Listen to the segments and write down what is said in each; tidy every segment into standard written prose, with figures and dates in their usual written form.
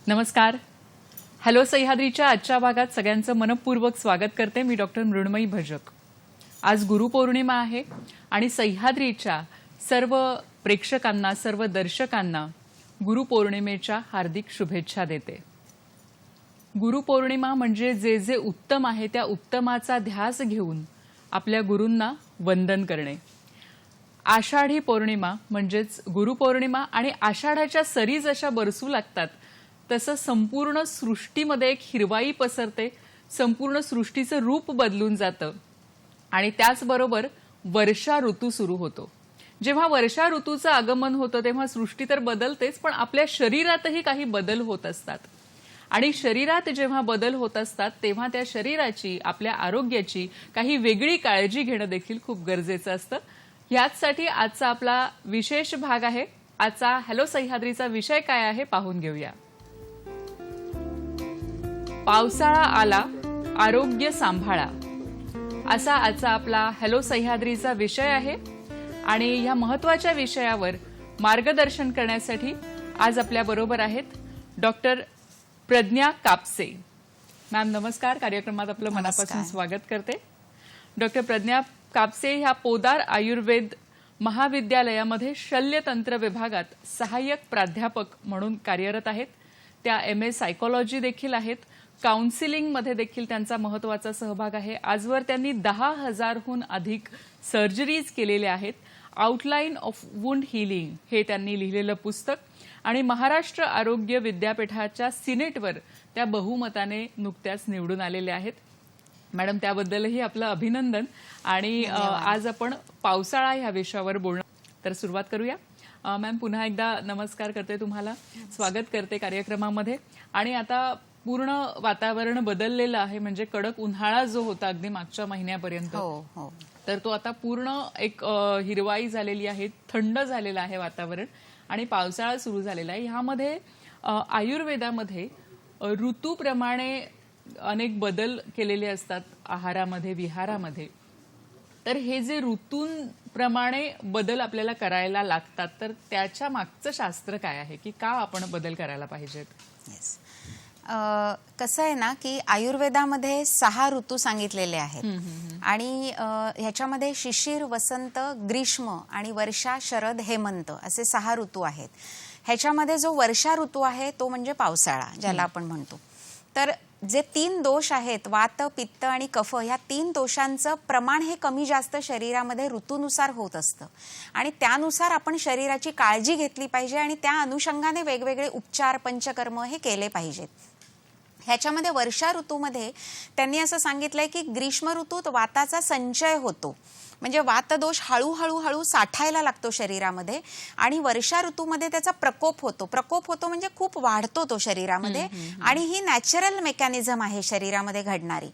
नमस्कार. हॅलो सह्याद्रीच्या आजच्या भागात सगळ्यांचं मनपूर्वक स्वागत करते. मी डॉक्टर मृण्मयी भजक. आज गुरुपौर्णिमा आहे आणि सह्याद्रीच्या सर्व प्रेक्षकांना, सर्व दर्शकांना गुरुपौर्णिमेच्या हार्दिक शुभेच्छा देते. गुरुपौर्णिमा म्हणजे जे जे उत्तम आहे त्या उत्तमाचा ध्यास घेऊन आपल्या गुरूंना वंदन करणे. आषाढी पौर्णिमा म्हणजेच गुरुपौर्णिमा आणि आषाढाच्या सरी जशा बरसू लागतात तसं संपूर्ण सृष्टीमध्ये एक हिरवाई पसरते, संपूर्ण सृष्टीचं रूप बदलून जातं आणि त्याचबरोबर वर्षा ऋतू सुरू होतो. जेव्हा वर्षा ऋतूचं आगमन होतं तेव्हा सृष्टी तर बदलतेच, पण आपल्या शरीरातही काही बदल होत असतात आणि शरीरात जेव्हा बदल होत असतात तेव्हा त्या शरीराची, आपल्या आरोग्याची काही वेगळी काळजी घेणं देखील खूप गरजेचं असतं. याचसाठी आजचा आपला विशेष भाग आहे. आजचा हॅलो सह्याद्रीचा विषय काय आहे पाहून घेऊया. पावसाळा आला, आरोग्य सांभाळा, असा आजचा आपला हॅलो सह्याद्रीचा विषय आहे. आणि या महत्त्वाच्या विषयावर मार्गदर्शन करण्यासाठी आज आपल्या बरोबर आहेत डॉक्टर प्रज्ञा कापसे. मॅम नमस्कार. कार्यक्रमात आपलं मनापासून स्वागत करते. डॉक्टर प्रज्ञा कापसे ह्या पोदार आयुर्वेद महाविद्यालयामध्ये शल्यतंत्र विभागात सहाय्यक प्राध्यापक म्हणून कार्यरत आहेत. त्या MS सायकोलॉजी देखील आहेत. काउन्सिलिंगमध्ये देखील त्यांचा महत्त्वाचा सहभाग आहे. आजवर त्यांनी 10,000हून अधिक सर्जरीज केलेल्या आहेत. आउटलाईन ऑफ वुंड हिलिंग हे त्यांनी लिहिलेलं पुस्तक आणि महाराष्ट्र आरोग्य विद्यापीठाच्या सिनेटवर त्या बहुमताने नुकत्याच निवडून आलेल्या आहेत. मॅडम त्याबद्दलही आपलं अभिनंदन. आणि आज आपण पावसाळा ह्या विषयावर बोलणार. तर सुरुवात करूया. मॅम पुन्हा एकदा नमस्कार करते, तुम्हाला स्वागत करते कार्यक्रमामध्ये. आणि आता पूर्ण वातावरण बदललेलं आहे, म्हणजे कडक उन्हाळा जो होता अगदी मागच्या महिन्यापर्यंत तर तो आता पूर्ण एक हिरवाई झालेली आहे, थंड झालेलं आहे वातावरण आणि पावसाळा सुरू झालेला आहे. ह्यामध्ये आयुर्वेदामध्ये ऋतूप्रमाणे अनेक बदल केलेले असतात आहारामध्ये, विहारामध्ये. तर हे जे ऋतूंप्रमाणे बदल आपल्याला करायला लागतात तर त्याच्या मागचं शास्त्र काय आहे की का आपण बदल करायला पाहिजेत? कसं आहे ना की आयुर्वेदामध्ये 6 ऋतू सांगितलेले आहेत आणि ह्याच्यामध्ये शिशिर, वसंत, ग्रीष्म आणि वर्षा, शरद, हेमंत असे 6 ऋतू आहेत. ह्याच्यामध्ये जो वर्षा ऋतू आहे तो म्हणजे पावसाळा ज्याला आपण म्हणतो. तर जे 3 दोष आहेत, वात, पित्त आणि कफ, ह्या 3 दोषांचं प्रमाण हे कमी जास्त शरीरामध्ये ऋतूनुसार होत असतं आणि त्यानुसार आपण शरीराची काळजी घेतली पाहिजे आणि त्या अनुषंगाने वेगवेगळे उपचार, पंचकर्म हे केले पाहिजेत. ह्याच्यामध्ये वर्षा ऋतूमध्ये त्यांनी असं सांगितलंय की ग्रीष्म ऋतूत वाताचा संचय होतो, म्हणजे वातदोष हळूहळू साठायला लागतो शरीरामध्ये आणि वर्षा ऋतूमध्ये त्याचा प्रकोप होतो म्हणजे खूप वाढतो तो शरीरामध्ये आणि ही नॅचरल मेकॅनिझम आहे शरीरामध्ये घडणारी.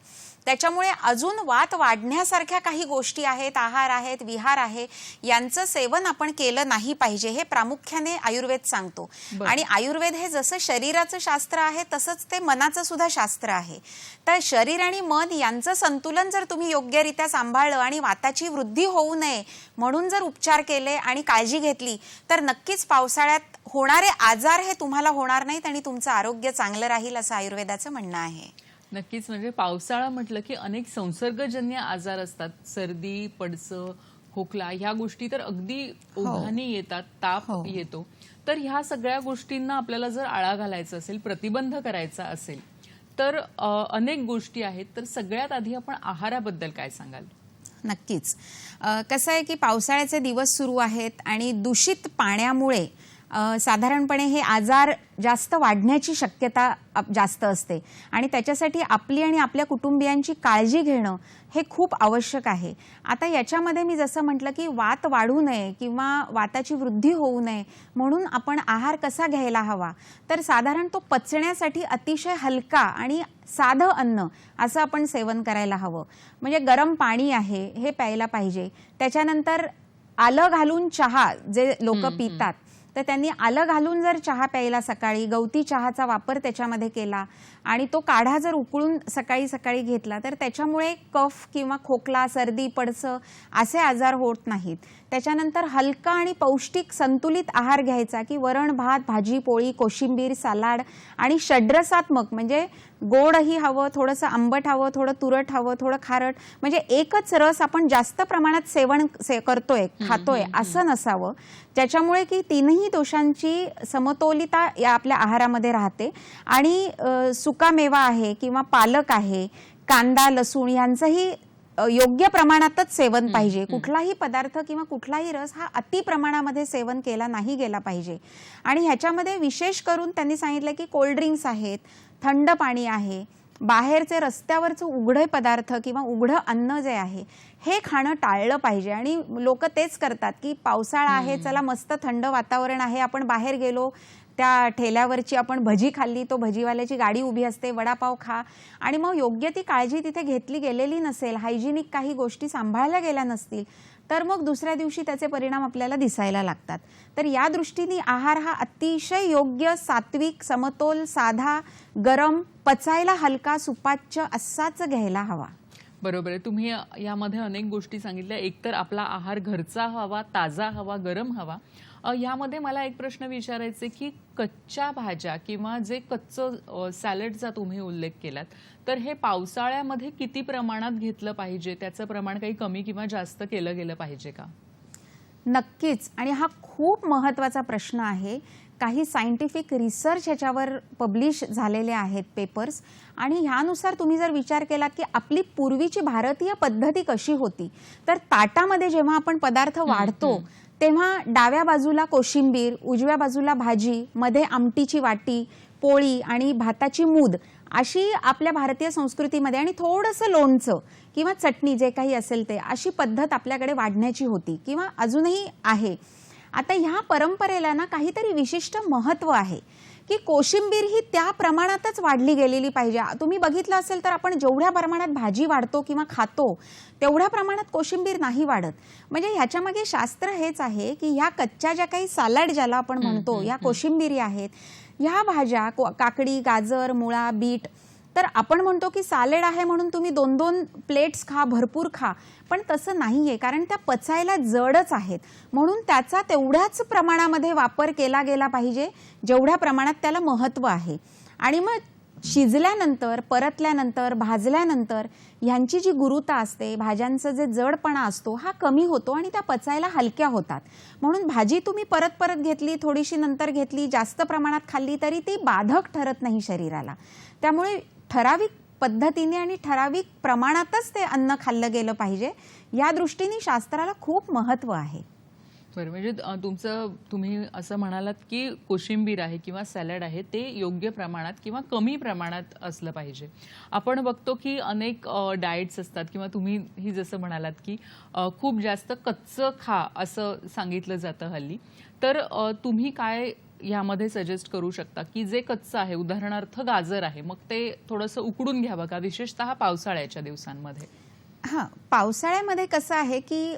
त्याच्यामुळे अजून वात वाढण्यासारख्या काही गोष्टी आहेत, आहार आहेत, विहार आहे, यांचं सेवन आपण केलं नाही पाहिजे हे प्रामुख्याने आयुर्वेद सांगतो. आणि आयुर्वेद हे जसं शरीराचं शास्त्र आहे तसंच ते मनाचं सुद्धा शास्त्र आहे. तर शरीर आणि मन यांचं संतुलन जर तुम्ही योग्यरित्या सांभाळलं आणि वाताची वृद्धी होऊ नये म्हणून जर उपचार केले आणि काळजी घेतली तर नक्कीच पावसाळ्यात होणारे आजार हे तुम्हाला होणार नाहीत आणि तुमचं आरोग्य चांगलं राहील असं आयुर्वेदाचं म्हणणं आहे. नक्कीच. म्हणजे पावसाळा म्हटलं की अनेक संसर्गजन्य आजार असतात. सर्दी, पडसं, खोकला ह्या गोष्टी तर अगदी ओघाने येतात, ताप येतो. तर ह्या सगळ्या गोष्टींना आपल्याला जर आळा घालायचा असेल, प्रतिबंध करायचा असेल तर अनेक गोष्टी आहेत. तर सगळ्यात आधी आपण आहाराबद्दल काय सांगाल? नक्कीच. कसं आहे की पावसाळ्याचे दिवस सुरू आहेत आणि दूषित पाण्यामुळे साधारणपणे हे आजार जास्त वाढण्याची शक्यता जास्त असते आणि त्याच्यासाठी आपली आणि आपल्या कुटुंबियांची काळजी घेणं हे खूप आवश्यक आहे. आता याच्यामध्ये मी जसं म्हटलं की वात वाढू नये किंवा वाताची वृद्धी होऊ नये म्हणून आपण आहार कसा घ्यायला हवा, तर साधारण तो पचण्यासाठी अतिशय हलका आणि साधं अन्न असं आपण सेवन करायला हवं. म्हणजे गरम पाणी आहे हे प्यायला पाहिजे. त्याच्यानंतर आलं घालून चहा जे लोक पितात तर त्यांनी आलं घालून जर चहा प्यायला सकाळी, गवती चहाचा वापर त्याच्यामध्ये केला आणि तो काढा जर उकळून सकाळी सकाळी घेतला तर त्याच्यामुळे कफ किंवा खोकला, सर्दी, पडसं असे आजार होत नाहीत. त्याच्यानंतर हलका आणि पौष्टिक संतुलित आहार घ्यायचा की वरण, भात, भाजी, पोळी, कोशिंबीर, सलाड आणि षड्रसात्मक म्हणजे गोडही हवं, थोडंसं आंबट हवं, थोडं तुरट हवं, थोडं खारट, म्हणजे एकच रस आपण जास्त प्रमाणात सेवन करतोय, खातोय असं नसावं, ज्याच्यामुळे की तीनही दोषांची समतोलिता या आपल्या आहारामध्ये राहते. आणि सुकामेवा आहे किंवा पालक आहे, कांदा, लसूण यांचंही योग्य प्रमाणातच सेवन पाहिजे. कुठलाही पदार्थ किंवा कुठलाही रस हा अति प्रमाणामध्ये सेवन केला नाही गेला पाहिजे. आणि ह्याच्यामध्ये विशेष करून त्यांनी सांगितलं की कोल्ड ड्रिंक्स आहेत, थंड पाणी आहे, बाहेरचे रस्त्यावरचं उघडे पदार्थ किंवा उघडं अन्न जे आहे हे खाणं टाळलं पाहिजे. आणि लोक तेच करतात की पावसाळा आहे, चला मस्त थंड वातावरण आहे, आपण बाहेर गेलो, त्या ठेल्यावरची आपण भजी खाल्ली, तो भजीवाल्याची गाडी उभी असते, वडापाव खा, आणि मग योग्य ती काळजी तिथे घेतली गेलेली नसेल, हायजिनिक काही गोष्टी सांभाळल्या गेल्या नसतील, तर मग दुसऱ्या दिवशी त्याचे परिणाम आपल्याला दिसायला लागतात. तर या दृष्टीने आहार हा अतिशय योग्य, सात्विक, समतोल, साधा, गरम, पचायला हलका, सुपाच्य असाच घ्यायला हवा. बरोबर आहे. तुम्ही यामध्ये अनेक गोष्टी सांगितल्या. एकतर आपला आहार घरचा हवा, ताजा हवा, गरम हवा. यामध्ये मला एक प्रश्न विचारायचे की कच्च्या भाज्या किंवा जे कच्चं सॅलडचा तुम्ही उल्लेख केलात, तर हे पावसाळ्यामध्ये किती प्रमाणात घेतलं पाहिजे? त्याचं प्रमाण काही कमी किंवा जास्त केलं गेलं पाहिजे का? नक्कीच. आणि हा खूप महत्त्वाचा प्रश्न आहे. काही सायंटिफिक रिसर्च ह्याच्यावर पब्लिश झालेले आहेत पेपर्स, आणि ह्यानुसार तुम्ही जर विचार केलात की आपली पूर्वीची भारतीय पद्धती कशी होती, तर ताटामध्ये जेव्हा आपण पदार्थ वाढतो तेव्हा डाव्या बाजूला कोशिंबीर, उजव्या बाजूला भाजी, मध्ये आमटीची वाटी, पोळी आणि भाताची मूद अशी आपल्या भारतीय संस्कृतीमध्ये, आणि थोडंसं लोणचं किंवा चटणी जे काही असेल ते, अशी पद्धत आपल्याकडे वाढण्याची होती किंवा अजूनही आहे. आता ह्या परंपरेला ना काहीतरी विशिष्ट महत्त्व आहे की कोशिंबीर ही त्या प्रमाणातच वाढली गेलेली पाहिजे. तुम्ही बघितलं असेल तर आपण जेवढ्या प्रमाणात भाजी वाढतो किंवा खातो तेवढ्या प्रमाणात कोशिंबीर नाही वाढत. म्हणजे ह्याच्यामागे शास्त्र हेच आहे की ह्या कच्च्या ज्या काही सॅलड ज्याला आपण म्हणतो, ह्या कोशिंबिरी आहेत, ह्या भाज्या काकडी, गाजर, मुळा, बीट, तर आपण म्हणतो की सॅलड आहे म्हणून तुम्ही 2-2 प्लेट्स खा, भरपूर खा, पण तसं नाहीये, कारण त्या पचायला जडच आहेत. म्हणून त्याचा तेवढ्याच प्रमाणामध्ये वापर केला गेला पाहिजे जेवढ्या प्रमाणात त्याला महत्त्व आहे. आणि मग शिजल्यानंतर, परतल्यानंतर, भाजल्यानंतर ह्यांची जी गुरुता असते, भाज्यांचं जे जडपणा असतो हा कमी होतो आणि त्या पचायला हलक्या होतात. म्हणून भाजी तुम्ही परत परत घेतली, थोडीशी नंतर घेतली, जास्त प्रमाणात खाल्ली तरी ती बाधक ठरत नाही शरीराला. त्यामुळे ठराविक पद्धतीने आणि ठराविक प्रमाणातच ते अन्न खाल्लं गेलं पाहिजे. या दृष्टीने शास्त्राला खूप महत्त्व आहे. बरं, म्हणजे तुम्ही असं म्हणालात की कोशिंबीर आहे किंवा सॅलड आहे ते योग्य प्रमाणात किंवा कमी प्रमाणात असलं पाहिजे. आपण बघतो की अनेक डाएट्स असतात किंवा तुम्ही ही जसं म्हणालात की खूप जास्त कच्चं खा असं सांगितलं जातं हल्ली. तर तुम्ही काय यामध्ये सजेस्ट करू शकता की जे कच्चं आहे, उदाहरणार्थ गाजर आहे, मग ते थोडंसं उकडून घ्यावं का, विशेषतः पावसाळ्याच्या दिवसांमध्ये? हां, पावसाळ्यामध्ये कसं आहे की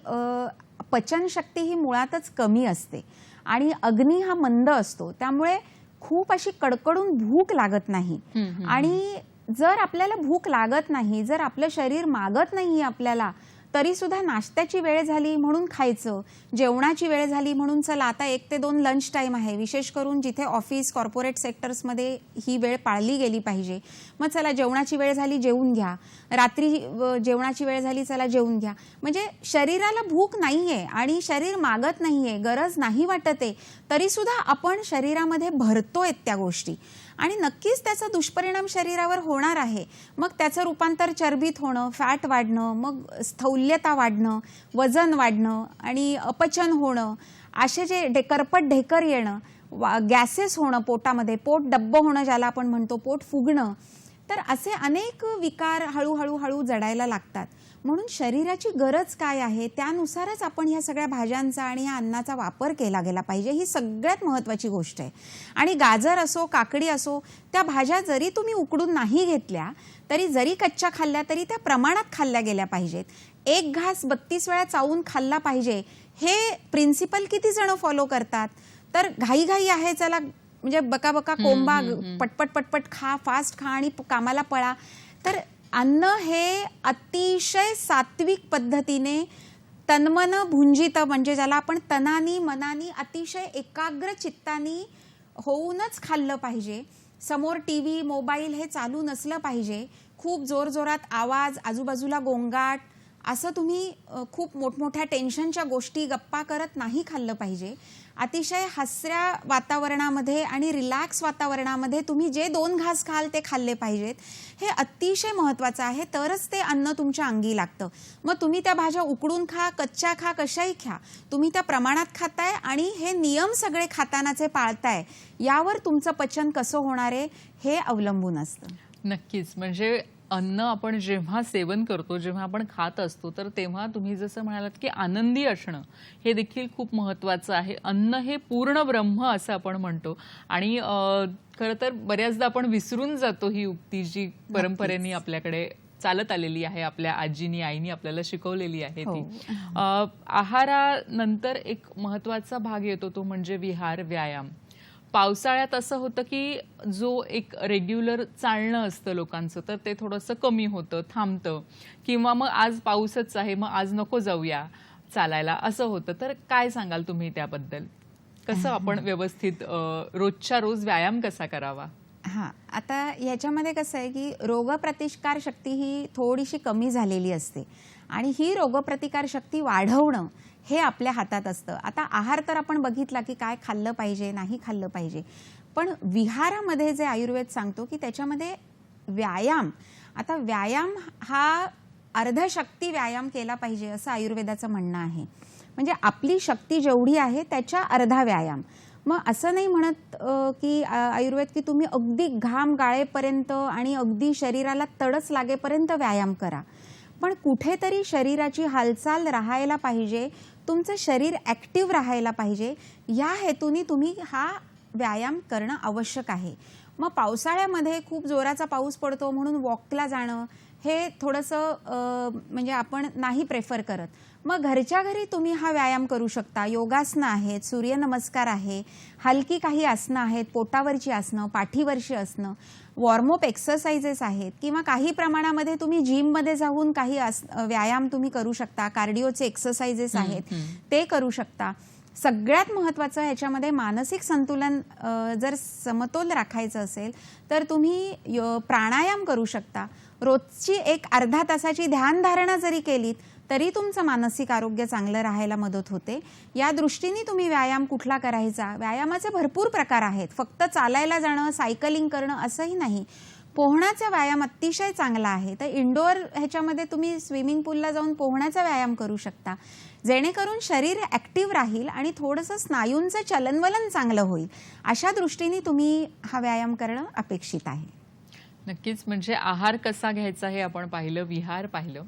पचनशक्ती ही मुळातच कमी असते आणि अग्नी हा मंद असतो, त्यामुळे खूप अशी कडकडून भूक लागत नाही. आणि जर आपल्याला भूक लागत नाही, जर आपलं शरीर मागत नाही आपल्याला, तरी सुद्धा नाश्त्याची वेळ झाली म्हणून खायचं, जेवणाची वेळ झाली म्हणून चला आता 1 ते 2 लंच टाइम आहे, विशेष करून जिथे ऑफिस, कॉर्पोरेट सेक्टर्समध्ये ही वेळ पाळली गेली पाहिजे. मग चला जेवणाची वेळ झाली, जेवून घ्या, रात्री जेवणाची वेळ झाली, चला जेवून घ्या. म्हणजे शरीराला भूक नाहीये आणि शरीर मागत नाहीये, गरज नाही वाटत आहे, तरी सुद्धा आपण शरीरामध्ये भरतोय त्या गोष्टी आणि नक्कीच त्याचा दुष्परिणाम शरीरावर होणार आहे. मग त्याचं रूपांतर चरबीत होणं, फॅट वाढणं, मग स्थौल्यता वाढणं, वजन वाढणं आणि अपचन होणं, असे जे करपट ढेकर येणं, गॅसेस होणं पोटामध्ये, पोट डब्ब होणं ज्याला आपण म्हणतो, पोट फुगणं, तर असे अनेक विकार हळूहळू जडायला लागतात. म्हणून शरीराची गरज काय आहे त्यानुसारच आपण ह्या सगळ्या भाज्यांचा आणि ह्या अन्नाचा वापर केला गेला पाहिजे, ही सगळ्यात महत्त्वाची गोष्ट आहे. आणि गाजर असो, काकडी असो, त्या भाज्या जरी तुम्ही उकडून नाही घेतल्या तरी, जरी कच्च्या खाल्ल्या तरी त्या प्रमाणात खाल्ल्या गेल्या पाहिजेत. 1 घास 32 वेळा चावून खाल्ला पाहिजे, हे प्रिन्सिपल किती जण फॉलो करतात? तर घाई आहे, चला म्हणजे बका कोंबा, पटपट पटपट खा, फास्ट खा आणि कामाला पळा. तर अन्न हे अतिशय सात्विक पद्धतीने तन्मन भुंजित, म्हणजे ज्याला आपण तनानी मनानी अतिशय एकाग्र चित्तानी होऊनच खाल्लं पाहिजे. समोर टीव्ही मोबाईल हे चालू नसलं पाहिजे. खूप जोरजोरात आवाज, आजूबाजूला गोंगाट, असं तुम्ही खूप मोठमोठ्या टेन्शनच्या गोष्टी गप्पा करत नाही खाल्लं पाहिजे. अतिशय हसऱ्या वातावरणामध्ये आणि रिलॅक्स वातावरणामध्ये तुम्ही जे 2 घास खाल ते खाल्ले पाहिजेत. हे अतिशय महत्त्वाचं आहे, तरच ते अन्न तुमच्या अंगी लागतं. मग तुम्ही त्या भाज्या उकडून खा, कच्च्या खा, कशाही खा, तुम्ही त्या प्रमाणात खाताय आणि हे नियम सगळे खातानाचे पाळताय, यावर तुमचं पचन कसं होणार आहे हे अवलंबून असतं. नक्कीच. म्हणजे अन्न आपण जेव्हा सेवन करतो, जेव्हा आपण खात असतो, तर तेव्हा तुम्ही जसं म्हणालात की आनंदी असणं हे देखील खूप महत्त्वाचं आहे. अन्न हे पूर्ण ब्रह्म असं आपण म्हणतो आणि खरं तर बऱ्याचदा आपण विसरून जातो ही उक्ती, जी परंपरेने आपल्याकडे चालत आलेली आहे, आपल्या आजीनी आईनी आपल्याला शिकवलेली आहे ती. आहारानंतर एक महत्त्वाचा भाग येतो तो म्हणजे विहार, व्यायाम. पावसाळ्यात असं होतं की जो एक रेग्युलर चालणं असतं लोकांचं, तर ते थोडंसं कमी होतं, थांबतं, किंवा मग आज पाऊसच आहे, मग आज नको जाऊया चालायला, असं होतं. तर काय सांगाल तुम्ही त्याबद्दल? कसं आपण व्यवस्थित रोजच्या रोज व्यायाम कसा करावा? आता याच्यामध्ये कसं आहे की रोगप्रतिकार शक्ती ही थोडीशी कमी झालेली असते आणि ही रोगप्रतिकार शक्ती वाढवणं हे आपल्या हातात असतं. आता आहार तर आपण बघितला की काय खाल्लं पाहिजे, नाही खाल्लं पाहिजे, पण विहारामध्ये जे आयुर्वेद सांगतो की त्याच्यामध्ये व्यायाम, आता व्यायाम हा अर्धशक्ती व्यायाम केला पाहिजे असं आयुर्वेदाचं म्हणणं आहे. म्हणजे आपली शक्ती जेवढी आहे त्याच्या अर्धा व्यायाम. मग असं नाही म्हणत की आयुर्वेद की तुम्ही अगदी घाम गाळेपर्यंत आणि अगदी शरीराला तडच लागेपर्यंत व्यायाम करा, पण कुठेतरी शरीराची हालचाल राहायला पाहिजे, तुमचं शरीर ॲक्टिव्ह राहायला पाहिजे, या हेतूने तुम्ही हा व्यायाम करणं आवश्यक आहे. मग पावसाळ्यामध्ये खूप जोराचा पाऊस पडतो म्हणून वॉकला जाणं हे थोडंसं म्हणजे आपण नाही प्रेफर करत. मग घरच्या घरी तुम्ही हा व्यायाम करू शकता. योगासनं आहेत, सूर्यनमस्कार आहे, हलकी काही आसनं आहेत, पोटावरची आसनं, पाठीवरची आसनं, वॉर्मअप एक्सरसाइजेस आहेत, किंवा काही प्रमाणामध्ये तुम्ही जिममध्ये जाऊन काही व्यायाम तुम्ही करू शकता. कार्डिओचे एक्सरसाइजेस आहेत ते करू शकता. सगळ्यात महत्त्वाचं ह्याच्यामध्ये मानसिक संतुलन जर समतोल राखायचं असेल तर तुम्ही प्राणायाम करू शकता. रोजची एक अर्धा तासाची ध्यानधारणा जरी केलीत तरी तुमचं मानसिक आरोग्य चांगलं राहायला मदत होते. या दृष्टीने तुम्ही व्यायाम कुठला करायचा, व्यायामाचे भरपूर प्रकार आहेत. फक्त चालायला जाणं, सायकलिंग करणं असंही नाही. पोहण्याचा व्यायाम अतिशय चांगला आहे. तर इंडोअर ह्याच्यामध्ये तुम्ही स्विमिंग पूलला जाऊन पोहण्याचा व्यायाम करू शकता, जेणेकरून शरीर ॲक्टिव्ह राहील आणि थोडंसं स्नायूंचं चलनवलन चांगलं होईल. अशा दृष्टीने तुम्ही हा व्यायाम करणं अपेक्षित आहे. नक्कीच. म्हणजे आहार कसा घ्यायचा हे आपण पाहिलं, विहार पाहिलं,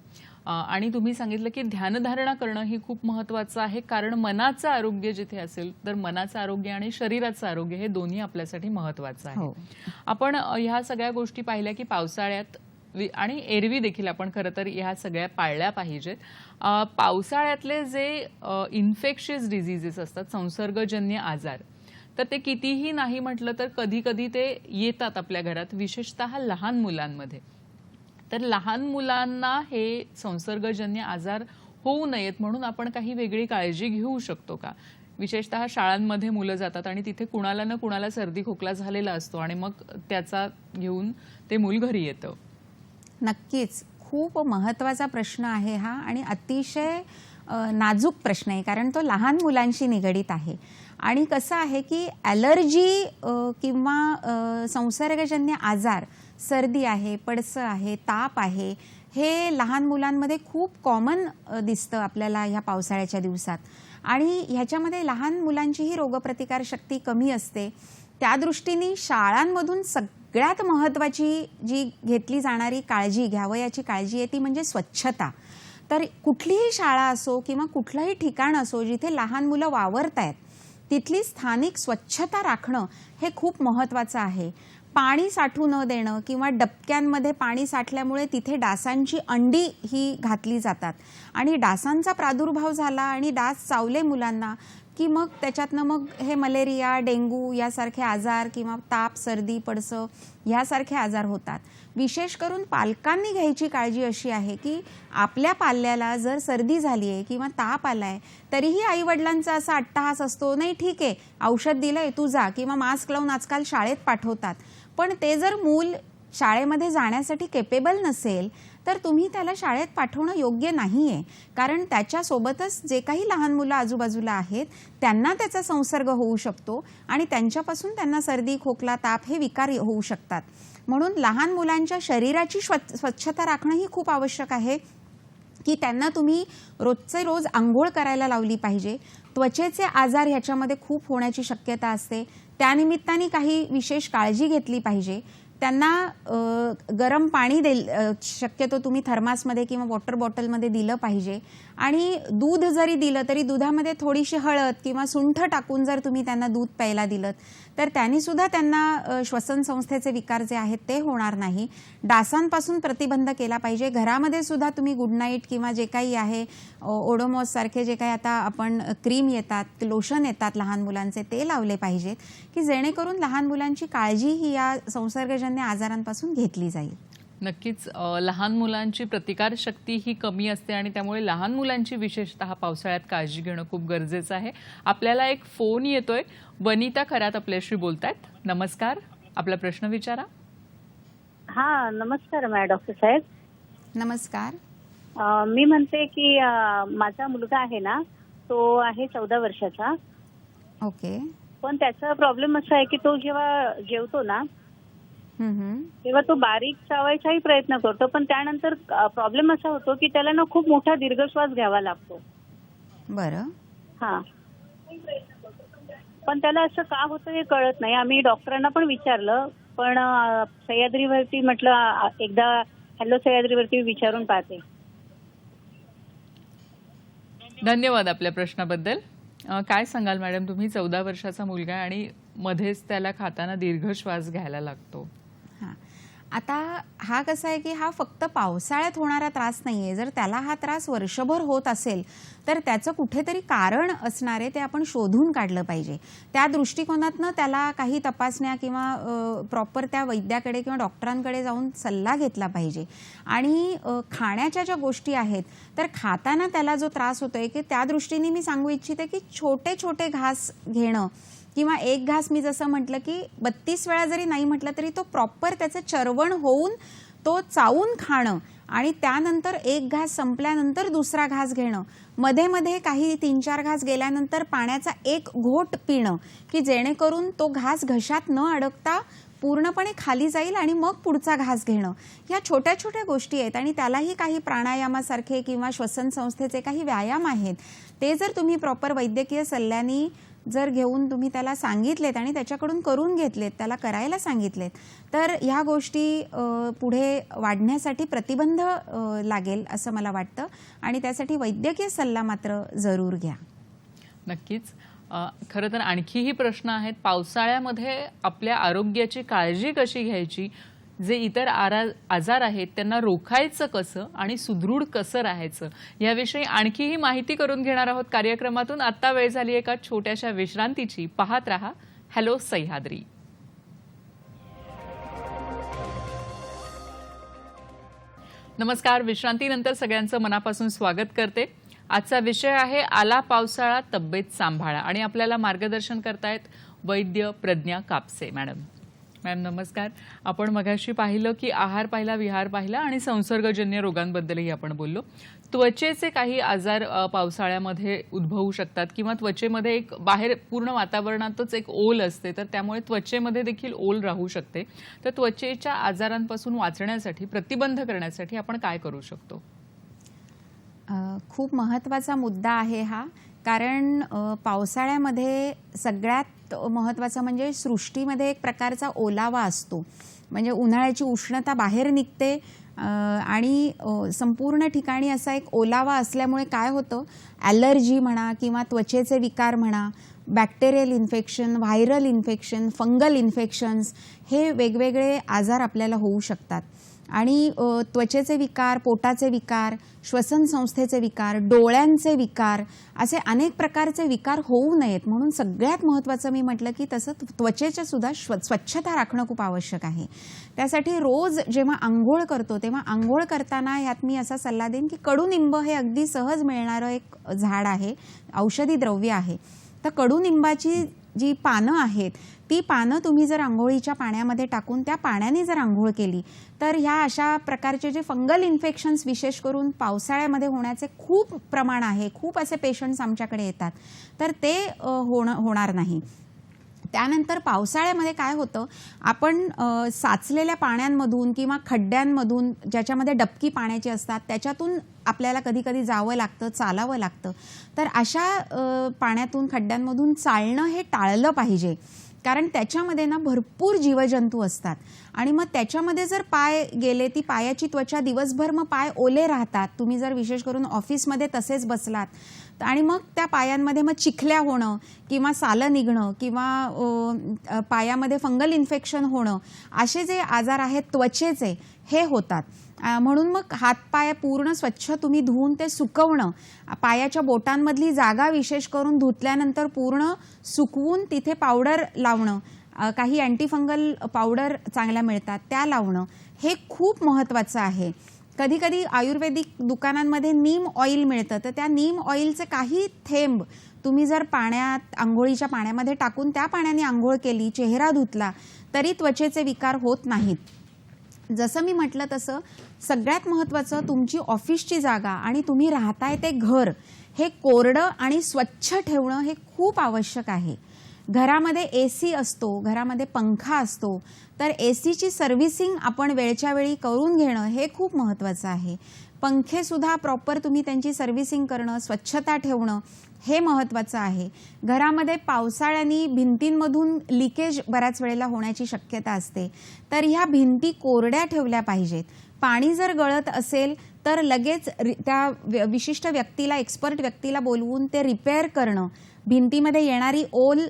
आणि तुम्ही सांगितलं की ध्यानधारणा करणं ही खूप महत्त्वाचं आहे, कारण मनाचं आरोग्य जिथे असेल तर मनाचं आरोग्य आणि शरीराचं आरोग्य हे दोन्ही आपल्यासाठी महत्त्वाचं आहे. आपण ह्या सगळ्या गोष्टी पाहिल्या की पावसाळ्यात आणि एरवी देखील आपण खरं तर ह्या सगळ्या पाळल्या पाहिजेत. पावसाळ्यातले जे इन्फेक्शियस डिझिजेस असतात, संसर्गजन्य आजार, तर ते कितीही नाही म्हटलं तर कधी कधी ते येतात आपल्या घरात, विशेषतः लहान मुलांमध्ये. तर लहान मुलांना हे संसर्गजन्य आजार होऊ नयेत म्हणून आपण काही वेगळी काळजी घेऊ शकतो का? विशेषतः शाळांमध्ये मुलं जातात आणि तिथे कुणाला ना कुणाला सर्दी खोकला झालेला असतो आणि मग त्याचा घेऊन ते मूल घरी येतं. नक्कीच खूप महत्त्वाचा प्रश्न आहे हा आणि अतिशय नाजूक प्रश्न आहे, कारण तो लहान मुलांशी निगडीत आहे. आणि कसं आहे की ॲलर्जी किंवा संसर्गजन्य आजार, सर्दी आहे, पडसं आहे, ताप आहे, हे लहान मुलांमध्ये खूप कॉमन दिसतं आपल्याला ह्या पावसाळ्याच्या दिवसात. आणि ह्याच्यामध्ये लहान मुलांचीही रोगप्रतिकार शक्ती कमी असते. त्या दृष्टीने शाळांमधून सगळ्यात महत्त्वाची जी घेतली जाणारी काळजी, घ्यावयाची काळजी आहे ती म्हणजे स्वच्छता. तर कुठलीही शाळा असो किंवा कुठलंही ठिकाण असो जिथे लहान मुलं वावरत आहेत तिथली स्थानिक स्वच्छता राखणं हे खूप महत्त्वाचं आहे. पाणी साठू न देणं किंवा डबक्यांमध्ये पाणी साठल्यामुळे तिथे डासांची अंडी ही घातली जातात आणि डासांचा प्रादुर्भाव झाला आणि डास चावले मुलांना की मग त्याच्यातनं मग हे मलेरिया, डेंग्यू यासारखे आजार किंवा ताप, सर्दी, पडसं ह्यासारखे आजार होतात. विशेष करून पालकांनी घ्यायची काळजी अशी आहे की आपल्या पाल्याला जर सर्दी झाली आहे किंवा ताप आलाय तरीही आईवडिलांचा असा अट्टहास असतो, नाही ठीक आहे औषध दिलंय तू जा, किंवा मास्क लावून आजकाल शाळेत पाठवतात. पण ते जर मूल शाळेमध्ये जाण्यासाठी केपेबल नसेल तर तुम्ही त्याला शाळेत पाठवणं योग्य नाहीये, कारण त्याच्यासोबतच जे काही लहान मुलं आजूबाजूला आहेत त्यांना त्याचा संसर्ग होऊ शकतो आणि त्यांच्यापासून त्यांना सर्दी, खोकला, ताप हे विकार होऊ शकतात. म्हणून लहान मुलांच्या शरीराची स्वच्छता राखणं ही खूप आवश्यक आहे की त्यांना तुम्ही रोजचे रोज आंघोळ करायला लावली पाहिजे. त्वचेचे आजार ह्याच्यामध्ये खूप होण्याची शक्यता असते, त्यानिमित्ताने काही विशेष काळजी घेतली पाहिजे. त्यांना गरम पाणी शक्यतो तुम्ही थर्मासमध्ये किंवा वॉटर बॉटलमध्ये दिलं पाहिजे. आणि दूध जरी दिलं तरी दुधामध्ये थोडीशी हळद किंवा सुंठ टाकून जर तुम्ही त्यांना दूध प्यायला दिलं तर त्यांनी सुद्धा त्यांना श्वसन संस्थेचे विकार जे आहेत ते होणार नाही. डासांपासून प्रतिबंध केला पाहिजे. घरामध्ये सुद्धा तुम्ही गुड नाईट किंवा जे काही आहे ओडोमॉस सारखे जे काही आता आपण क्रीम येतात, लोशन येतात लहान मुलांचे, ते लावले पाहिजेत की जेणेकरून लहान मुलांची काळजी ही या संसर्गजन्य आजारांपासून घेतली जाईल. नक्कीच लहान मुलांची प्रतिकारशक्ती ही कमी असते आणि त्यामुळे लहान मुलांची विशेषतः पावसाळ्यात काळजी घेणं खूप गरजेचं आहे. आपल्याला एक फोन येतोय. वनिता खरात आपल्याशी बोलतायत. नमस्कार, आपला प्रश्न विचारा. हा, नमस्कार डॉक्टर साहेब. नमस्कार. मी म्हणते की माझा मुलगा आहे ना, तो आहे 14 वर्षाचा. ओके. पण त्याचा प्रॉब्लेम असा आहे की तो जेव्हा जेवतो ना तेव्हा तो बारीक चावायचाही प्रयत्न करतो, पण त्यानंतर प्रॉब्लेम असा होतो की त्याला ना खूप मोठा दीर्घ श्वास घ्यावा लागतो. बरं. हा, पण त्याला असं का होतं हे कळत नाही. आम्ही डॉक्टरांना पण विचारलं, पण सह्याद्रीवरती म्हटलं एकदा हॅलो सह्याद्रीवरती विचारून पाहते. धन्यवाद आपल्या प्रश्नाबद्दल. काय सांगाल मॅडम तुम्ही? 14 वर्षाचा मुलगा आणि मध्येच त्याला खाताना दीर्घ श्वास घ्यायला लागतो. आता हा कसा आहे की हा फक्त पावसाळ्यात होणारा त्रास नाहीये. जर त्याला हा त्रास वर्षभर होत असेल तर त्याचं कुठेतरी कारण असणार आहे, ते आपण शोधून काढलं पाहिजे. त्या दृष्टिकोनातनं त्याला काही तपासण्या किंवा प्रॉपर त्या वैद्याकडे किंवा डॉक्टरांकडे जाऊन सल्ला घेतला पाहिजे. आणि खाण्याच्या ज्या गोष्टी आहेत तर खाताना त्याला जो त्रास होतोय की त्या दृष्टीने मी सांगू इच्छिते की छोटे छोटे घास घेणं किंवा एक घास मी जसं म्हटलं की 32 वेळा जरी नाही म्हटलं तरी तो प्रॉपर त्याचं चरवण होऊन तो चावून खाणं आणि त्यानंतर एक घास संपल्यानंतर दुसरा घास घेणं, मध्ये मध्ये काही 3-4 घास गेल्यानंतर पाण्याचा एक घोट पिणं की जेणेकरून तो घास घशात न अडकता पूर्णपणे खाली जाईल आणि मग पुढचा घास घेणं. ह्या छोट्या छोट्या गोष्टी आहेत आणि त्यालाही काही प्राणायामासारखे किंवा श्वसन संस्थेचे काही व्यायाम आहेत, ते जर तुम्ही प्रॉपर वैद्यकीय सल्ल्याने जर घेऊन तुम्ही त्याला सांगितलेत आणि त्याच्याकडून करून घेतलेत, त्याला करायला सांगितलेत, तर ह्या गोष्टी पुढे वाढण्यासाठी प्रतिबंध लागेल असं मला वाटतं. आणि त्यासाठी वैद्यकीय सल्ला मात्र जरूर घ्या. नक्कीच. खरं तर आणखीही प्रश्न आहेत. पावसाळ्यामध्ये आपल्या आरोग्याची काळजी कशी घ्यायची, जे इतर आजार आहेत त्यांना रोखायचं कसं आणि सुदृढ कसं राहायचं, याविषयी आणखीही माहिती करून घेणार आहोत कार्यक्रमातून. आता वेळ झाली एका छोट्याशा विश्रांतीची. पाहत रहा हॅलो सह्याद्री. नमस्कार. विश्रांतीनंतर सगळ्यांचं मनापासून स्वागत करते. आजचा विषय आहे आला पावसाळा तब्येत सांभाळा आणि आपल्याला मार्गदर्शन करतायत वैद्य प्रज्ञा कापसे मॅडम. मॅम नमस्कार. आपण मगाशी पाहिलं की आहार पाहिला, विहार पाहिला आणि संसर्गजन्य रोगांबद्दलही आपण बोललो. त्वचेचे काही आजार पावसाळ्यामध्ये उद्भवू शकतात किंवा त्वचेमध्ये एक बाहेर पूर्ण वातावरणातच एक ओल असते, तर त्यामुळे त्वचेमध्ये देखील ओल राहू शकते. तर त्वचेच्या आजारांपासून वाचण्यासाठी, प्रतिबंध करण्यासाठी आपण काय करू शकतो? खूप महत्त्वाचा मुद्दा आहे हा, कारण पावसाळ्यामध्ये सगळ्यात महत्त्वाचं म्हणजे सृष्टीमध्ये एक प्रकारचा ओलावा असतो. म्हणजे उन्हाळ्याची उष्णता बाहेर निघते आणि संपूर्ण ठिकाणी असा एक ओलावा असल्यामुळे काय होतं, ॲलर्जी म्हणा किंवा त्वचेचे विकार म्हणा, bacterial infection, viral infection, fungal infections, हे वेगवेगळे आजार आपल्याला होऊ शकतात. आणि त्वचेचे विकार, पोटाचे विकार, श्वसन संस्थेचे विकार, डोळ्यांचे विकार, असे अनेक प्रकारचे विकार होऊ नयेत म्हणून सगळ्यात महत्त्वाचं मी म्हटलं की तसं त्वचेच्या सुद्धा स्वच्छता राखणं खूप आवश्यक आहे. त्यासाठी रोज जेव्हा आंघोळ करतो तेव्हा आंघोळ करताना ह्यात मी असा सल्ला देईन की कडुनिंब हे अगदी सहज मिळणारं एक झाड आहे, औषधी द्रव्य आहे. तर कडुनिंबाची जी पानं आहेत ती पानं तुम्ही जर आंघोळीच्या पाण्यामध्ये टाकून त्या पाण्याने जर आंघोळ केली तर ह्या अशा प्रकारचे जे फंगल इन्फेक्शन्स विशेष करून पावसाळ्यामध्ये होण्याचे खूप प्रमाण आहे, खूप असे पेशंट्स आमच्याकडे येतात, तर ते होणार नाही. त्यानंतर पावसाळ्यामध्ये काय होतं, आपण साचलेल्या पाण्यांमधून किंवा खड्ड्यांमधून ज्याच्यामध्ये डबकी पाण्याची असतात त्याच्यातून आपल्याला कधी कधी जावं लागतं, चालावं लागतं. तर अशा पाण्यातून खड्ड्यांमधून चालणं हे टाळलं पाहिजे, कारण त्याच्यामध्ये ना भरपूर जीवजंतू असतात आणि मग त्याच्यामध्ये जर पाय गेले, ती पायाची त्वचा दिवसभर मग पाय ओले राहतात. तुम्ही जर विशेष करून ऑफिसमध्ये तसेच बसलात आणि मग त्या पायांमध्ये मग चिखल्या होणं किंवा सालं निघणं किंवा पायामध्ये फंगल इन्फेक्शन होणं, असे जे आजार आहेत त्वचेचे हे होतात. म्हणून मग हातपाय पूर्ण स्वच्छ तुम्ही धुवून ते सुकवणं, पायाच्या बोटांमधली जागा विशेष करून धुतल्यानंतर पूर्ण सुकवून तिथे पावडर लावणं, काही अँटीफंगल पावडर चांगल्या मिळतात त्या लावणं हे खूप महत्त्वाचं आहे. कधी कधी आयुर्वेदिक दुकानांमध्ये नीम ऑइल मिळतं, तर त्या नीम ऑइलचे काही थेंब तुम्ही जर पाण्यात, आंघोळीच्या पाण्यामध्ये टाकून त्या पाण्याने आंघोळ केली, चेहरा धुतला तरी त्वचेचे विकार होत नाहीत. जसं मी म्हटलं तसं सगळ्यात महत्त्वाचं तुमची ऑफिसची जागा आणि तुम्ही राहताय ते घर हे कोरडं आणि स्वच्छ ठेवणं हे खूप आवश्यक आहे. घरामध्ये AC असतो, घरामध्ये पंखा असतो, तर ACची सर्व्हिसिंग आपण वेळच्या वेळी करून घेणं हे खूप महत्त्वाचं आहे. पंखेसुद्धा प्रॉपर तुम्ही त्यांची सर्व्हिसिंग करणं, स्वच्छता ठेवणं हे महत्त्वाचं आहे. घरामध्ये पावसाळ्यानी भिंतींमधून लिकेज बऱ्याच वेळेला होण्याची शक्यता असते, तर ह्या भिंती कोरड्या ठेवल्या पाहिजेत. पाणी जर गळत असेल तर लगेच त्या विशिष्ट व्यक्तीला, एक्सपर्ट व्यक्तीला बोलवून ते रिपेअर करणं, भिंतीमध्ये येणारी ओल,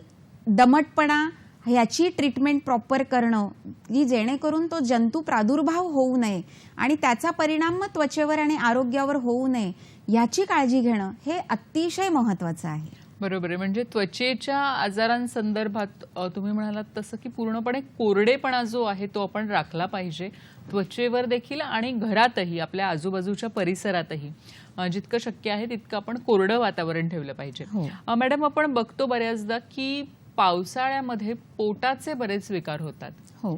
दमटपणा ह्याची ट्रीटमेंट प्रॉपर करणं की जेणेकरून तो जंतू प्रादुर्भाव होऊ नये आणि त्याचा परिणाम मग त्वचेवर आणि आरोग्यावर होऊ नये याची काळजी घेणं हे अतिशय महत्त्वाचं आहे. बरोबर आहे. म्हणजे त्वचेच्या आजारांसंदर्भात तुम्ही म्हणालात तसं की पूर्णपणे कोरडेपणा जो आहे तो आपण राखला पाहिजे, त्वचेवर देखील आणि घरातही, आपल्या आजूबाजूच्या परिसरातही जितकं शक्य आहे तितकं आपण कोरडं वातावरण ठेवलं पाहिजे. मॅडम, आपण बघतो बऱ्याचदा की पावसाळ्यामध्ये पोटाचे बरेच विकार होतात. हो,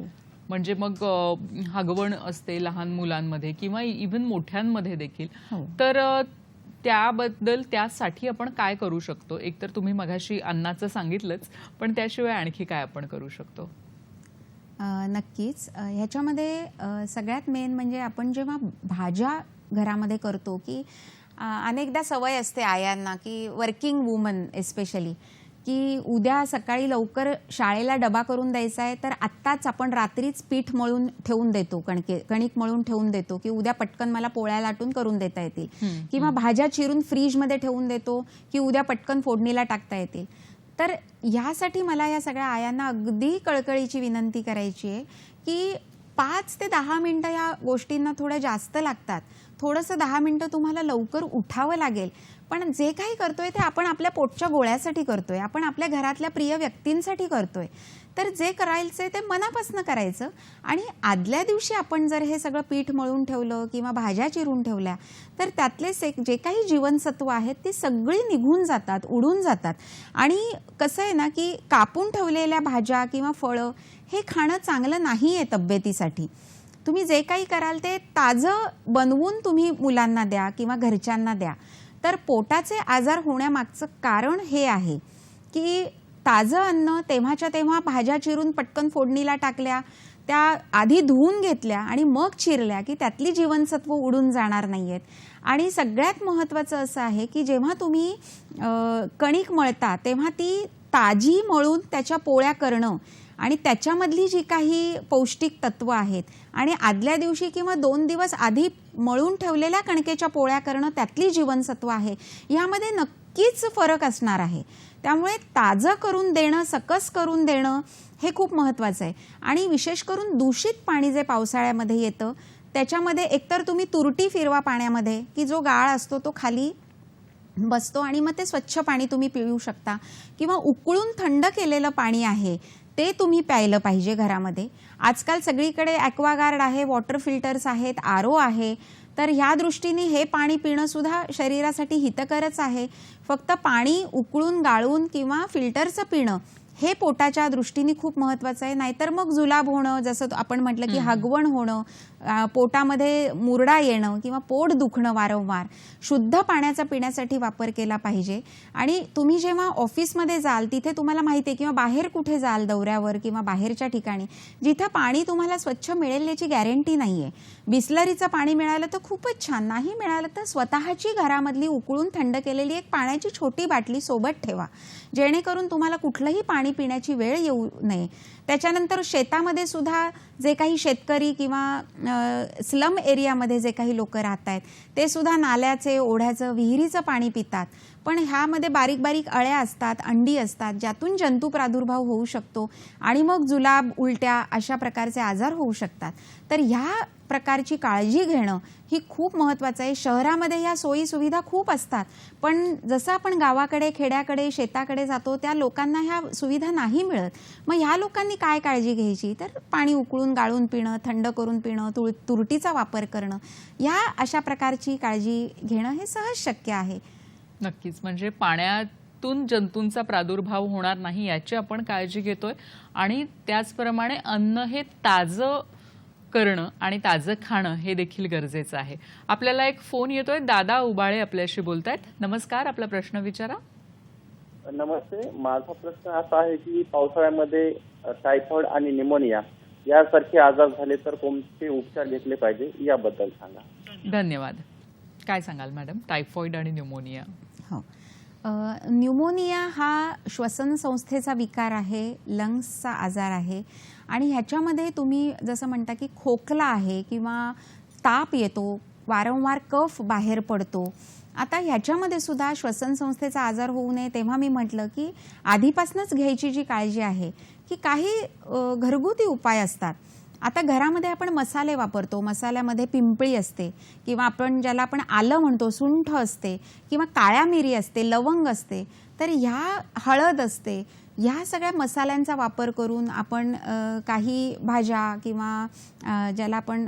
म्हणजे मग हगवण असते लहान मुलांमध्ये किंवा इव्हन मोठ्यांमध्ये देखील. तर त्याबद्दल, त्यासाठी आपण काय करू शकतो? एकतर तुम्ही मगाशी अन्नाचं सांगितलंच, पण त्याशिवाय आणखी काय आपण करू शकतो? नक्कीच. ह्याच्यामध्ये सगळ्यात मेन म्हणजे आपण जेव्हा भाज्या घरामध्ये करतो की अनेकदा सवय असते आयांना की वर्किंग वुमन एस्पेशली की उद्या सकाळी लवकर शाळेला डबा करून द्यायचा आहे, तर आत्ताच आपण रात्रीच पीठ मळून ठेवून देतो, कणिक मळून ठेवून देतो की उद्या पटकन मला पोळ्या लाटून करून देता येतील, किंवा भाज्या चिरून फ्रीजमध्ये ठेवून देतो की उद्या पटकन फोडणीला टाकता येतील. तर ह्यासाठी मला या सगळ्या आयांना अगदी कळकळीची विनंती करायची आहे की 5 ते 10 मिनिटं या गोष्टींना थोड्या जास्त लागतात. थोडंसं 10 मिनिटं तुम्हाला लवकर उठावं लागेल, पण जे काही करतोय ते आपण आपल्या पोटच्या गोळ्यासाठी करतोय, आपण आपल्या घरातल्या प्रिय व्यक्तींसाठी करतोय. तर जे करायचंय ते मनापासून करायचं आणि आदल्या दिवशी आपण जर हे सगळं पीठ मळून ठेवलं किंवा भाज्या चिरून ठेवल्या तर त्यातले जे काही जीवनसत्व आहेत ती सगळी निघून जातात, उडून जातात. आणि कसं आहे ना की कापून ठेवलेल्या भाज्या किंवा फळं हे खाणं चांगलं नाही आहे तब्येतीसाठी. तुम्ही जे काही कराल ते ताजं बनवून तुम्ही मुलांना द्या किंवा घरच्यांना द्या. तर पोटाचे आजार होण्यामागचं कारण हे आहे की ताजं अन्न तेव्हाच्या तेव्हा भाज्या चिरून पटकन फोडणीला टाकल्या, त्या आधी धुवून घेतल्या आणि मग चिरल्या की त्यातली जीवनसत्व उडून जाणार नाहीयेत. आणि सगळ्यात महत्त्वाचं असं आहे की जेव्हा तुम्ही कणिक मळता तेव्हा ती ताजी मळून त्याच्या पोळ्या करणं आणि त्याच्यामधली जी काही पौष्टिक तत्व आहेत आणि आदल्या दिवशी किंवा 2 दिवस आधी मळून ठेवलेल्या कणकेच्या पोळ्या करणं त्यातली जीवनसत्व आहे, यामध्ये नक्कीच फरक असणार आहे. त्यामुळे ताजं करून देणं, सकस करून देणं हे खूप महत्त्वाचं आहे. आणि विशेष करून दूषित पाणी जे पावसाळ्यामध्ये येतं त्याच्यामध्ये एकतर तुम्ही तुरटी फिरवा पाण्यामध्ये, की जो गाळ असतो तो खाली बसतो आणि मग ते स्वच्छ पाणी तुम्ही पिऊ शकता, किंवा उकळून थंड केलेलं पाणी आहे ते तुम्ही प्यायलं पाहिजे घरामध्ये. आजकाल सगळीकडे ॲक्वागार्ड आहे, वॉटर फिल्टर्स आहेत, आरो आहे, तर ह्या दृष्टीने हे पाणी पिणं सुद्धा शरीरासाठी हितकरच आहे. फक्त पाणी उकळून गाळून किंवा फिल्टरचं पिणं हे पोटाच्या दृष्टीने खूप महत्त्वाचं आहे. नाहीतर मग जुलाब होणं, जसं आपण म्हटलं की हगवण होणं, पोटामध्ये मुरडा येणं किंवा पोट दुखणं वारंवार, शुद्ध पाण्याचा पिण्यासाठी वापर केला पाहिजे. आणि तुम्ही जेव्हा ऑफिसमध्ये जाल तिथे तुम्हाला माहिती आहे, किंवा बाहेर कुठे जाल दौऱ्यावर किंवा बाहेरच्या ठिकाणी जिथं पाणी तुम्हाला स्वच्छ मिळेल याची गॅरंटी नाही आहे. बिस्लरीचं पाणी मिळालं तर खूपच छान, नाही मिळालं तर स्वतःची घरामधली उकळून थंड केलेली एक पाण्याची छोटी बाटली सोबत ठेवा, जेणेकरून तुम्हाला कुठलंही पाणी पिण्याची वेळ येऊ नये. त्याच्यानंतर शेतामध्ये सुद्धा जे काही शेतकरी किंवा स्लम एरियामध्ये जे काही लोक राहत आहेत ते सुद्धा नाल्याचे, ओढ्याचं, विहिरीचं पाणी पितात. पण ह्यामध्ये बारीक बारीक अळ्या असतात, अंडी असतात, ज्यातून जंतू प्रादुर्भाव होऊ शकतो आणि मग जुलाब, उलट्या अशा प्रकारचे आजार होऊ शकतात. तर ह्या प्रकारची काळजी घेणं ही खूप महत्त्वाचं आहे. शहरामध्ये ह्या सोयी सुविधा खूप असतात, पण जसं आपण गावाकडे, खेड्याकडे, शेताकडे जातो त्या लोकांना ह्या सुविधा नाही मिळत. मग ह्या लोकांनी काय काळजी घ्यायची, तर पाणी उकळून गाळून पिणं, थंड करून पिणं, तुरटीचा वापर करणं, या अशा प्रकारची काळजी घेणं हे सहज शक्य आहे. नक्कीच, म्हणजे पाण्यातून जंतूंचा प्रादुर्भाव होणार नाही याची आपण काळजी घेतोय. आणि त्याचप्रमाणे अन्न हे ताजं करणं आणि ताजं खाणं हे देखील गरजेचं आहे. आपल्याला एक फोन येतोय, दादा उबाळे आपल्याशी बोलतायत. नमस्कार, आपला प्रश्न विचारा. नमस्ते, माझा प्रश्न असा आहे की पावसाळ्यामध्ये टायफॉइड आणि निमोनिया यासारखे आजार झाले तर कोणते उपचार घेतले पाहिजे याबद्दल सांगा. धन्यवाद. काय सांगाल मॅडम, टायफॉइड आणि न्यूमोनिया? हो, न्यूमोनिया हा श्वसन संस्थेचा विकार आहे, लंग्सचा आजार आहे. आणि ह्याच्यामध्ये तुम्ही जसं म्हणता की खोकला आहे किंवा ताप येतो, वारंवार कफ बाहेर पडतो. आता ह्याच्यामध्ये सुद्धा श्वसन संस्थेचा आजार होऊ नये तेव्हा मी म्हटलं की आधीपासूनच घ्यायची जी काळजी आहे की काही घरगुती उपाय असतात. आता घरामध्ये आपण मसाले वापरतो, मसाल्यामध्ये पिंपळी असते, किंवा आपण ज्याला आपण आलं म्हणतो, सुंठ असते, किंवा काळ्या मिरी असते, लवंग असते, तर ह्या हळद असते, ह्या सगळ्या मसाल्यांचा वापर करून आपण काही भाज्या किंवा ज्याला आपण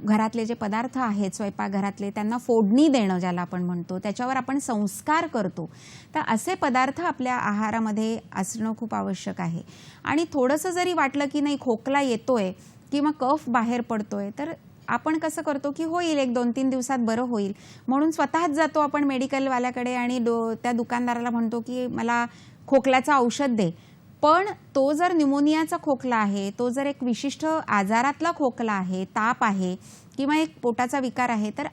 घरातले जे पदार्थ आहेत स्वयंपाकघरातले त्यांना फोडणी देणं ज्याला आपण म्हणतो, त्याच्यावर आपण संस्कार करतो. तर असे पदार्थ आपल्या आहारामध्ये असणं खूप आवश्यक आहे. आणि थोडंसं जरी वाटलं की नाही खोकला येतोय किंवा कफ बाहेर पडतोय, तर आपण कसं करतो की होईल, 1-2-3 दिवसात बरं होईल म्हणून स्वतःच जातो आपण मेडिकलवाल्याकडे आणि त्या दुकानदाराला म्हणतो की मला खोकल्याचं औषध दे. पण तो जर न्यूमोनियाचा खोकला आहे, तो जर एक विशिष्ट आजारातला खोकला आहे, ताप आहे किंवा एक पोटाचा विकार आहे, तर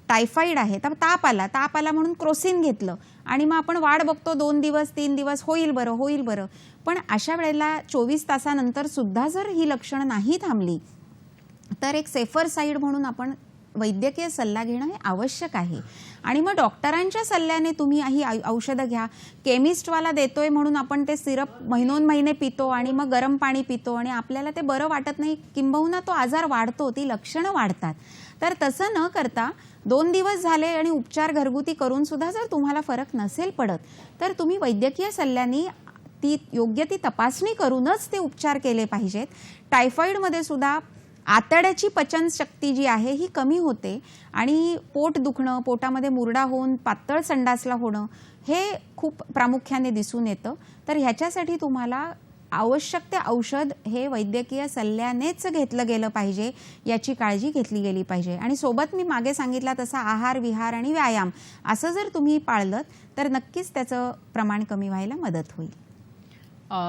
टायफॉइड आहे, तर ताप आला म्हणून क्रोसिन घेतलं आणि मग आपण वाट बघतो 2 दिवस 3 दिवस, होईल बरं. पण अशा वेळेला 24 तासानंतर सुद्धा जर ही लक्षणं नाही थांबली तर एक सेफर साईड म्हणून आपण वैद्यकीय सल्ला घेणं हे आवश्यक आहे. आणि मग डॉक्टरांच्या सल्ल्याने तुम्ही ही औषधं घ्या. केमिस्टवाला देतोय म्हणून आपण ते सिरप महिने पितो आणि मग गरम पाणी पितो आणि आपल्याला ते बरं वाटत नाही, किंबहुना तो आजार वाढतो, ती लक्षणं वाढतात. तर तसं न करता 2 दिवस झाले आणि उपचार घरगुती करून सुद्धा जर तुम्हाला फरक नसेल पडत, तर तुम्ही वैद्यकीय सल्ल्याने योग्य ती तपासणी करूनच ते उपचार केले पाहिजेत. टायफॉइडमध्ये सुद्धा आतड्याची पचनशक्ती जी आहे ही कमी होते आणि पोट दुखणं, पोटामध्ये मुरडा होऊन पातळ संडासला होणं हे खूप प्रामुख्याने दिसून येतं. तर ह्याच्यासाठी तुम्हाला आवश्यक ते औषध हे वैद्यकीय सल्ल्यानेच घेतलं गेलं पाहिजे, याची काळजी घेतली गेली पाहिजे. आणि सोबत मी मागे सांगितला तसा आहार, विहार आणि व्यायाम असं जर तुम्ही पाळलं तर नक्कीच त्याचं प्रमाण कमी व्हायला मदत होईल.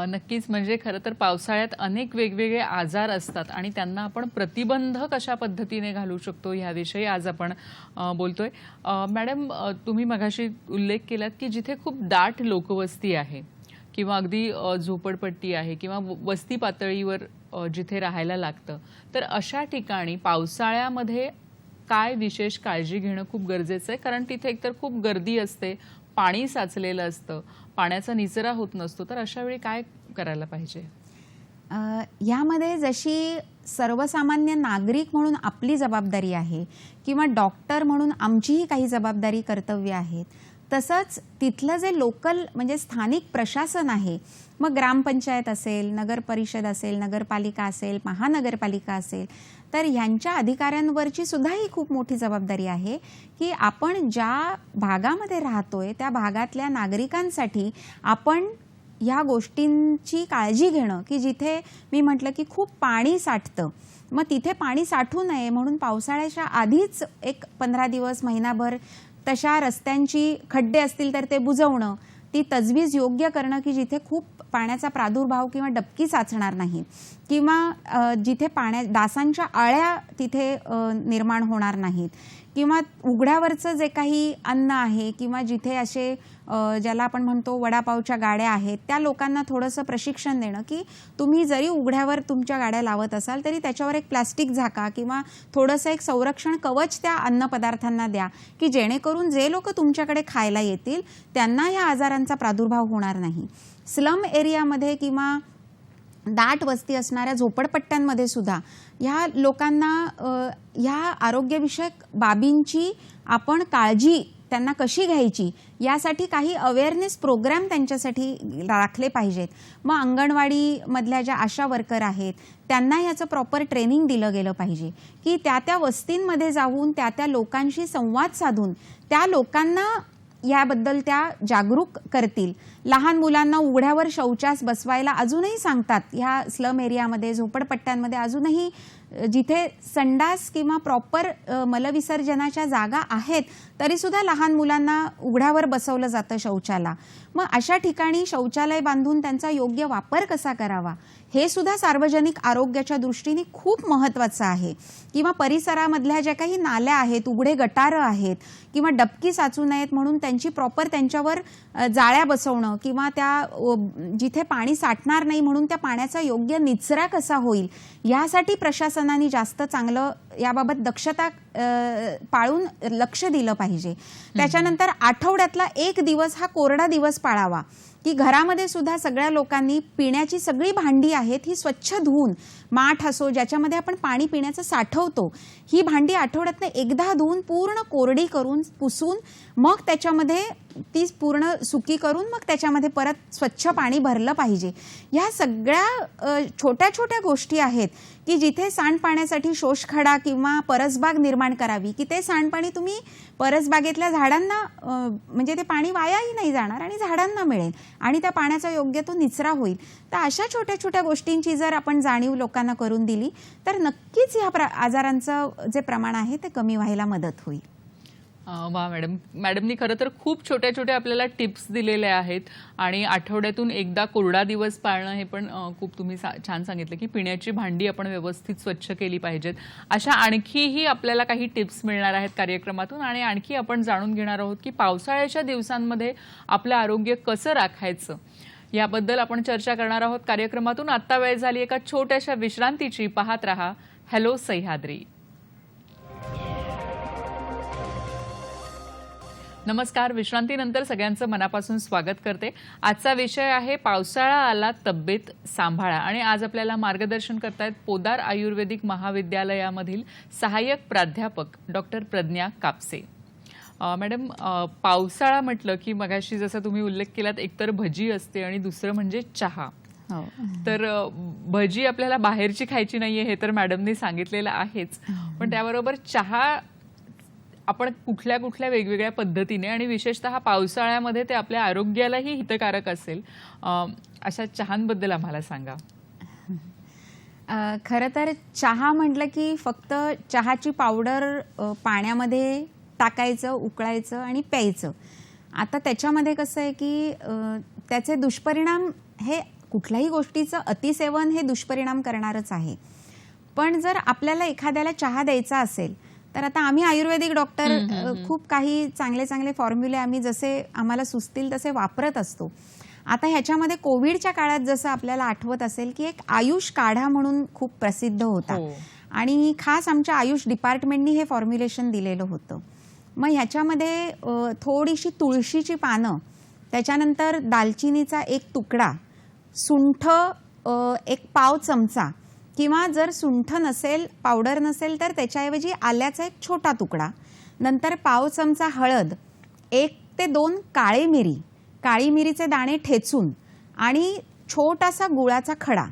नक्कीच, म्हणजे खरं तर पावसाळ्यात अनेक वेगवेगळे आजार असतात आणि त्यांना आपण प्रतिबंध कशा पद्धतीने घालू शकतो ह्याविषयी आज आपण बोलतोय. मॅडम, तुम्ही मगाशी उल्लेख केलात की जिथे खूप दाट लोकवस्ती आहे किंवा अगदी झोपडपट्टी आहे किंवा वस्ती पातळीवर जिथे राहायला लागतं, तर अशा ठिकाणी पावसाळ्यामध्ये काय विशेष काळजी घेणं खूप गरजेचं आहे? कारण तिथे एकतर खूप गर्दी असते, पाणी साचलेलं असतं, पाण्याचा निचरा होत नसतो, तर अशा वेळी काय करायला पाहिजे? यामध्ये जशी सर्वसामान्य नागरिक म्हणून आपली जबाबदारी आहे किंवा डॉक्टर म्हणून आमचीही काही जबाबदारी कर्तव्य आहेत, तसंच तिथलं जे लोकल म्हणजे स्थानिक प्रशासन आहे, मग ग्रामपंचायत असेल, नगर परिषद असेल, नगरपालिका असेल, महानगरपालिका असेल, तर ह्यांच्या अधिकाऱ्यांवरची सुद्धा ही खूप मोठी जबाबदारी आहे की आपण ज्या भागामध्ये राहतोय त्या भागातल्या नागरिकांसाठी आपण ह्या गोष्टींची काळजी घेणं की जिथे मी म्हटलं की खूप पाणी साठतं, मग तिथे पाणी साठू नये म्हणून पावसाळ्याच्या आधीच एक 15 दिवस महिनाभर तशा रस्त्यांची खड्डे असतील तर ते बुजवणं, ती तजवीज योग्य करणं की जिथे खूप पाण्याचा प्रादुर्भाव किंवा डबकी साचणार नाही किंवा जिथे डासांच्या आळ्या तिथे निर्माण होणार नाहीत किंवा उघड्यावरचं जे काही अन्न आहे किंवा जिथे असे ज्याला आपण म्हणतो वडापावच्या गाड्या आहेत त्या लोकांना थोडंसं प्रशिक्षण देणं की तुम्ही जरी उघड्यावर तुमच्या गाड्या लावत असाल तरी त्याच्यावर एक प्लास्टिक झाका किंवा थोडंसं एक संरक्षण कवच त्या अन्नपदार्थांना द्या की जेणेकरून जे लोक तुमच्याकडे खायला येतील त्यांना या आजारांचा प्रादुर्भाव होणार नाही. स्लम एरियामध्ये किंवा दाट वस्ती असणाऱ्या झोपडपट्ट्यांमध्ये सुद्धा ह्या लोकांना ह्या आरोग्यविषयक बाबींची आपण काळजी त्यांना कशी घ्यायची यासाठी काही अवेअरनेस प्रोग्राम त्यांच्यासाठी राखले पाहिजेत. मग अंगणवाडीमधल्या ज्या आशा वर्कर आहेत त्यांना याचं प्रॉपर ट्रेनिंग दिलं गेलं पाहिजे की त्या वस्तींमध्ये जाऊन त्या लोकांशी संवाद साधून त्या लोकांना याबद्दल त्या जागरूक करतील. लहान मुलांना उघड्यावर शौचास बसवायला अजूनही सांगतात. ह्या स्लम एरियामध्ये झोपडपट्ट्यांमध्ये अजूनही जिथे संडास किंवा प्रॉपर मलविसर्जनाच्या जागा आहेत तरी सुद्धा लहान मुलांना उघड्यावर बसवलं जातं शौचाला. मग अशा ठिकाणी शौचालय बांधून त्यांचा योग्य वापर कसा करावा हे सुद्धा सार्वजनिक आरोग्याच्या दृष्टीने खूप महत्त्वाचं आहे. किंवा परिसरामधल्या ज्या काही नाल्या आहेत, उघडे गटारं आहेत किंवा डबकी साचू नयेत म्हणून त्यांची प्रॉपर त्यांच्यावर जाळ्या बसवणं किंवा त्या जिथे पाणी साठणार नाही म्हणून त्या पाण्याचा योग्य निचरा कसा होईल यासाठी प्रशासनाने जास्त चांगलं याबाबत दक्षता पाळून लक्ष दिलं पाहिजे. त्याच्यानंतर आठवड्यातला एक दिवस हा कोरडा दिवस पाळावा की घरामध्ये सुद्धा सगळ्या लोकांनी पिण्याची सगळी भांडी आहेत ही स्वच्छ धुवून, माठ असो ज्याच्यामध्ये आपण पाणी पिण्याचं साठवतो, ही भांडी आठवड्यातनं एकदा धुवून पूर्ण कोरडी करून पुसून मग त्याच्यामध्ये ती पूर्ण सुकी करून मग त्याच्यामध्ये परत स्वच्छ पाणी भरलं पाहिजे. ह्या सगळ्या छोट्या छोट्या गोष्टी आहेत की जिथे सांडपाण्यासाठी शोषखडा किंवा परसबाग निर्माण करावी की ते सांडपाणी तुम्ही परसबागेतल्या झाडांना म्हणजे ते पाणी वायाही नाही जाणार आणि झाडांना मिळेल आणि त्या पाण्याचा योग्य तो निचरा होईल. तर अशा छोट्या छोट्या गोष्टींची जर आपण जाणीव लोकांना करून दिली तर नक्कीच ह्या आजारांचं जे प्रमाण आहे ते कमी व्हायला मदत होईल. वा मॅडमनी खरं तर खूप छोट्या छोट्या आपल्याला टिप्स दिलेल्या आहेत आणि आठवड्यातून एकदा कोरडा दिवस पाळणं हे पण खूप तुम्ही छान सांगितलं की पिण्याची भांडी आपण व्यवस्थित स्वच्छ केली पाहिजेत. अशा आणखीही आपल्याला काही टिप्स मिळणार आहेत कार्यक्रमातून आणि आणखी आपण जाणून घेणार आहोत की पावसाळ्याच्या दिवसांमध्ये आपलं आरोग्य कसं राखायचं याबद्दल आपण चर्चा करणार आहोत कार्यक्रमातून. आत्ता वेळ झाली एका छोट्याशा विश्रांतीची. पाहत रहा हॅलो सह्याद्री. नमस्कार. विश्रांतीनंतर सगळ्यांचं मनापासून स्वागत करते. आजचा विषय आहे पावसाळा आला तब्येत सांभाळा आणि आज आपल्याला मार्गदर्शन करतायत पोदार आयुर्वेदिक महाविद्यालयामधील सहाय्यक प्राध्यापक डॉक्टर प्रज्ञा कापसे. मॅडम, पावसाळा म्हटलं की मगाशी जसं तुम्ही उल्लेख केलात एकतर भजी असते आणि दुसरं म्हणजे चहा. तर भजी आपल्याला बाहेरची खायची नाहीये हे तर मॅडमनी सांगितलेलं आहेच, पण त्याबरोबर चहा आपण कुठल्या कुठल्या वेगवेगळ्या पद्धतीने आणि विशेषतः पावसाळ्यामध्ये ते आपल्या आरोग्यालाही हितकारक असेल अशा चहांबद्दल आम्हाला सांगा. खरं तर चहा म्हटलं की फक्त चहाची पावडर पाण्यामध्ये टाकायचं, उकळायचं आणि प्यायचं. आता त्याच्यामध्ये कसं आहे की त्याचे दुष्परिणाम हे कुठल्याही गोष्टीचं अतिसेवन हे दुष्परिणाम करणारच आहे. पण जर आपल्याला एखाद्याला चहा द्यायचा असेल तर आता आम्ही आयुर्वेदिक डॉक्टर खूप काही चांगले चांगले फॉर्म्युले आम्ही जसे आम्हाला सुचतील तसे वापरत असतो. आता ह्याच्यामध्ये कोविडच्या काळात जसं आपल्याला आठवत असेल की एक आयुष काढा म्हणून खूप प्रसिद्ध होता आणि खास आमच्या आयुष डिपार्टमेंटनी हे फॉर्म्युलेशन दिलेलं होतं. मग ह्याच्यामध्ये थोडीशी तुळशीची पानं, त्याच्यानंतर दालचिनीचा एक तुकडा, सुंठ एक पाव चमचा किंवा जर सुंठ नसेल, पावडर नसेल, तर त्याच्याऐवजी आल्याचा एक छोटा तुकडा, नंतर पाव चमचा हळद, 1 ते 2 काळी मिरी, काळी मिरीचे दाणे ठेचून आणि छोटासा गुळाचा खडा,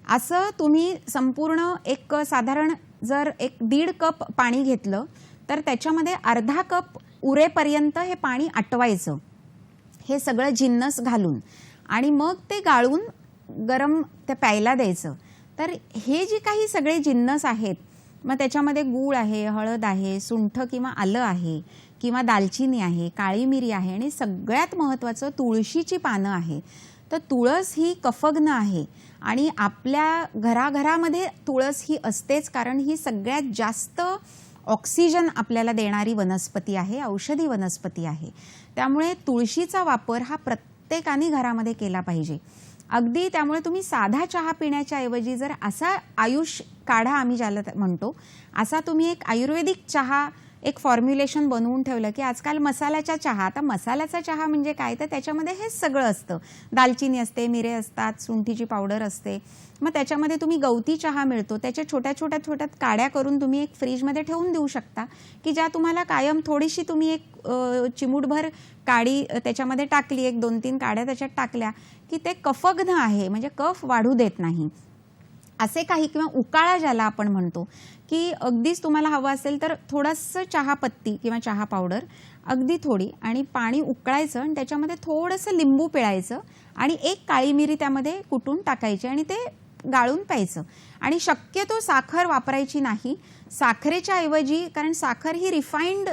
असं तुम्ही संपूर्ण एक साधारण जर 1.5 कप पाणी घेतलं तर त्याच्यामध्ये अर्धा कप उरेपर्यंत हे पाणी आटवायचं, हे सगळं जिन्नस घालून, आणि मग ते गाळून गरम ते प्यायला द्यायचं. तर हे जे काही सगळे जिन्नस आहेत, मग त्याच्यामध्ये गूळ आहे, हळद आहे, सुंठ किंवा आलं आहे, किंवा दालचिनी आहे, काळी मिरी आहे, आणि सगळ्यात महत्त्वाचं तुळशीची पानं आहे. तर तुळस ही कफग्न आहे आणि आपल्या घराघरामध्ये तुळस ही असतेच, कारण ही सगळ्यात जास्त ऑक्सिजन आपल्याला देणारी वनस्पती आहे, औषधी वनस्पती आहे. त्यामुळे तुळशीचा वापर हा प्रत्येकाने घरामध्ये केला पाहिजे. अगदी त्यामुळे तुम्ही साधा चहा पिण्याच्या ऐवजी जर असा आयुष काढा आम्ही ज्याला म्हणतो, असा तुम्ही एक आयुर्वेदिक चहा एक फॉर्म्युलेशन बनवून ठेवलं की आजकाल मसाल्याचा चहा, आता मसाल्याचा चहा म्हणजे काय, तर त्याच्यामध्ये हे सगळं असतं, दालचिनी असते, मिरे असतात, सुंठीची पावडर असते. मग त्याच्यामध्ये तुम्ही गवती चहा मिळतो, त्याच्या छोट्या छोट्या छोट्या काड्या करून तुम्ही एक फ्रीजमध्ये ठेवून देऊ शकता, की ज्या तुम्हाला कायम थोडीशी तुम्ही एक चिमूटभर काडी त्याच्यामध्ये टाकली, 1-2-3 काड्या त्याच्यात टाकल्या की ते कफग्न आहे, म्हणजे कफ वाढू देत नाही असे काही, किंवा उकाळा ज्याला आपण म्हणतो, की अगदीच तुम्हाला हवं असेल तर थोडंसं चहापत्ती किंवा चहा पावडर अगदी थोडी, आणि पाणी उकळायचं आणि त्याच्यामध्ये थोडंसं लिंबू पिळायचं आणि 1 काळी मिरी त्यामध्ये कुटून टाकायची आणि ते गाळून प्यायचं. आणि शक्यतो साखर वापरायची नाही साखरेच्या ऐवजी, कारण साखर ही रिफाइंड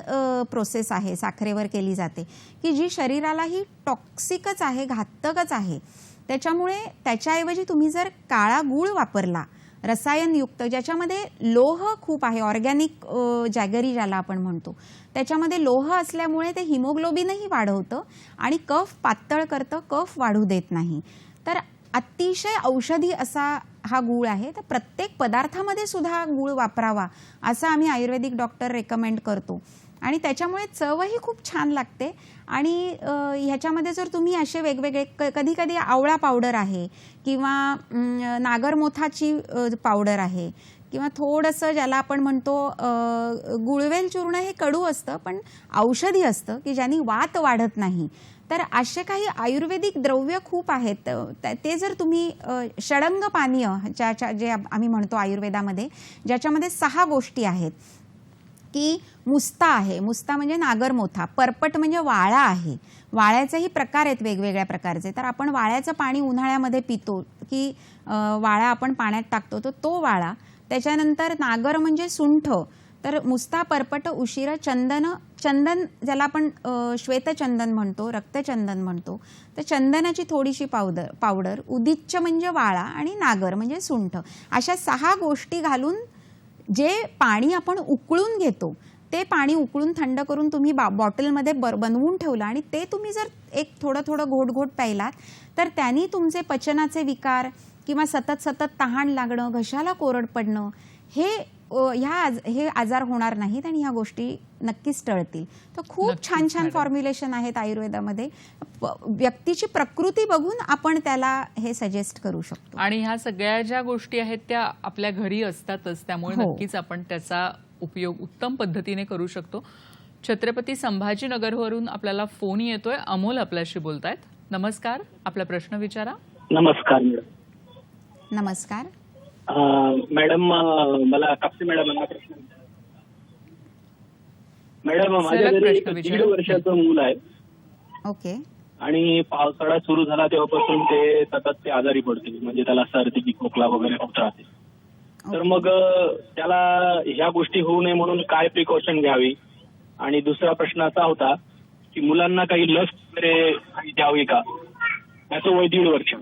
प्रोसेस आहे, साखरेवर केली जाते, की जी शरीरालाही टॉक्सिकच आहे, घातकच आहे. त्याच्यामुळे त्याच्याऐवजी तुम्ही जर काळा गूळ वापरला, रसायनयुक्त, ज्याच्यामध्ये लोह खूप आहे, ऑर्गॅनिक जॅगरी ज्याला आपण म्हणतो, त्याच्यामध्ये लोह असल्यामुळे ते हिमोग्लोबिनही वाढवतं आणि कफ पातळ करतं, कफ वाढू देत नाही. तर अतिशय औषधी असा हा गूळ आहे. तर प्रत्येक पदार्थामध्ये सुद्धा गूळ वापरावा असं आम्ही आयुर्वेदिक डॉक्टर रेकमेंड करतो, आणि त्याच्यामुळे चवही खूप छान लागते. आणि ह्याच्यामध्ये जर तुम्ही असे वेगवेगळे कधी कधी आवळा पावडर आहे, किंवा नागरमोथाची पावडर आहे, किंवा थोडंसं ज्याला आपण म्हणतो गुळवेल चूर्ण, हे कडू असतं पण औषधी असतं की ज्यांनी वात वाढत नाही. तर असे काही आयुर्वेदिक द्रव्य खूप आहेत, ते जर तुम्ही षडंग पानीय जे आम्ही म्हणतो आयुर्वेदामध्ये, ज्याच्यामध्ये 6 गोष्टी आहेत, की मुस्ता आहे, मुस्ता म्हणजे नागरमोथा, परपट म्हणजे वाळा आहे, वाळ्याचेही प्रकार आहेत वेगवेगळ्या प्रकारचे. तर आपण वाळ्याचं पाणी उन्हाळ्यामध्ये पितो, की वाळा आपण पाण्यात टाकतो, तो वाळा. त्याच्यानंतर नागर म्हणजे सुंठ, तर मुस्ता, परपट, उशिर, चंदन, चंदन ज्याला आपण श्वेतचंदन म्हणतो, रक्तचंदन म्हणतो, तर चंदनाची थोडीशी पावडर, उदिच्च म्हणजे वाळा, आणि नागर म्हणजे सुंठ. अशा 6 गोष्टी घालून जे पाणी आपण उकळून घेतो, ते पाणी उकळून थंड करून तुम्ही बॉटलमध्ये बनवून ठेवलं आणि ते तुम्ही जर एक थोडं थोडं घोट प्यायलात, तर त्यांनी तुमचे पचनाचे विकार किंवा सतत तहान लागणं, घशाला कोरड पडणं, हे आजार होणार नाहीत आणि ह्या गोष्टी नक्कीच टळतील. तर खूप छान छान फॉर्म्युलेशन आहेत आयुर्वेदामध्ये. व्यक्तीची प्रकृती बघून आपण त्याला हे सजेस्ट करू शकतो. आणि ह्या सगळ्या ज्या गोष्टी आहेत त्या आपल्या घरी असतातच, त्यामुळे नक्कीच आपण त्याचा उपयोग उत्तम पद्धतीने करू शकतो. छत्रपती संभाजीनगरवरून आपल्याला फोन येतोय. अमोल आपल्याशी बोलतायत. नमस्कार, आपला प्रश्न विचारा. नमस्कार मॅडम. नमस्कार मॅडम, मला कापसे मॅडमांना प्रश्न. मॅडम, माझ्या घरी 1.5 वर्षाचं मूल आहे. ओके. आणि पावसाळा सुरू झाला तेव्हापासून ते सतत ते आजारी पडते, म्हणजे त्याला सर्दी, खोकला वगैरे होत राहते. तर मग त्याला ह्या गोष्टी होऊ नये म्हणून काय प्रिकॉशन घ्यावी? आणि दुसरा प्रश्न असा होता की मुलांना काही लस वगैरे द्यावी का? त्याचं वय 1.5 वर्ष.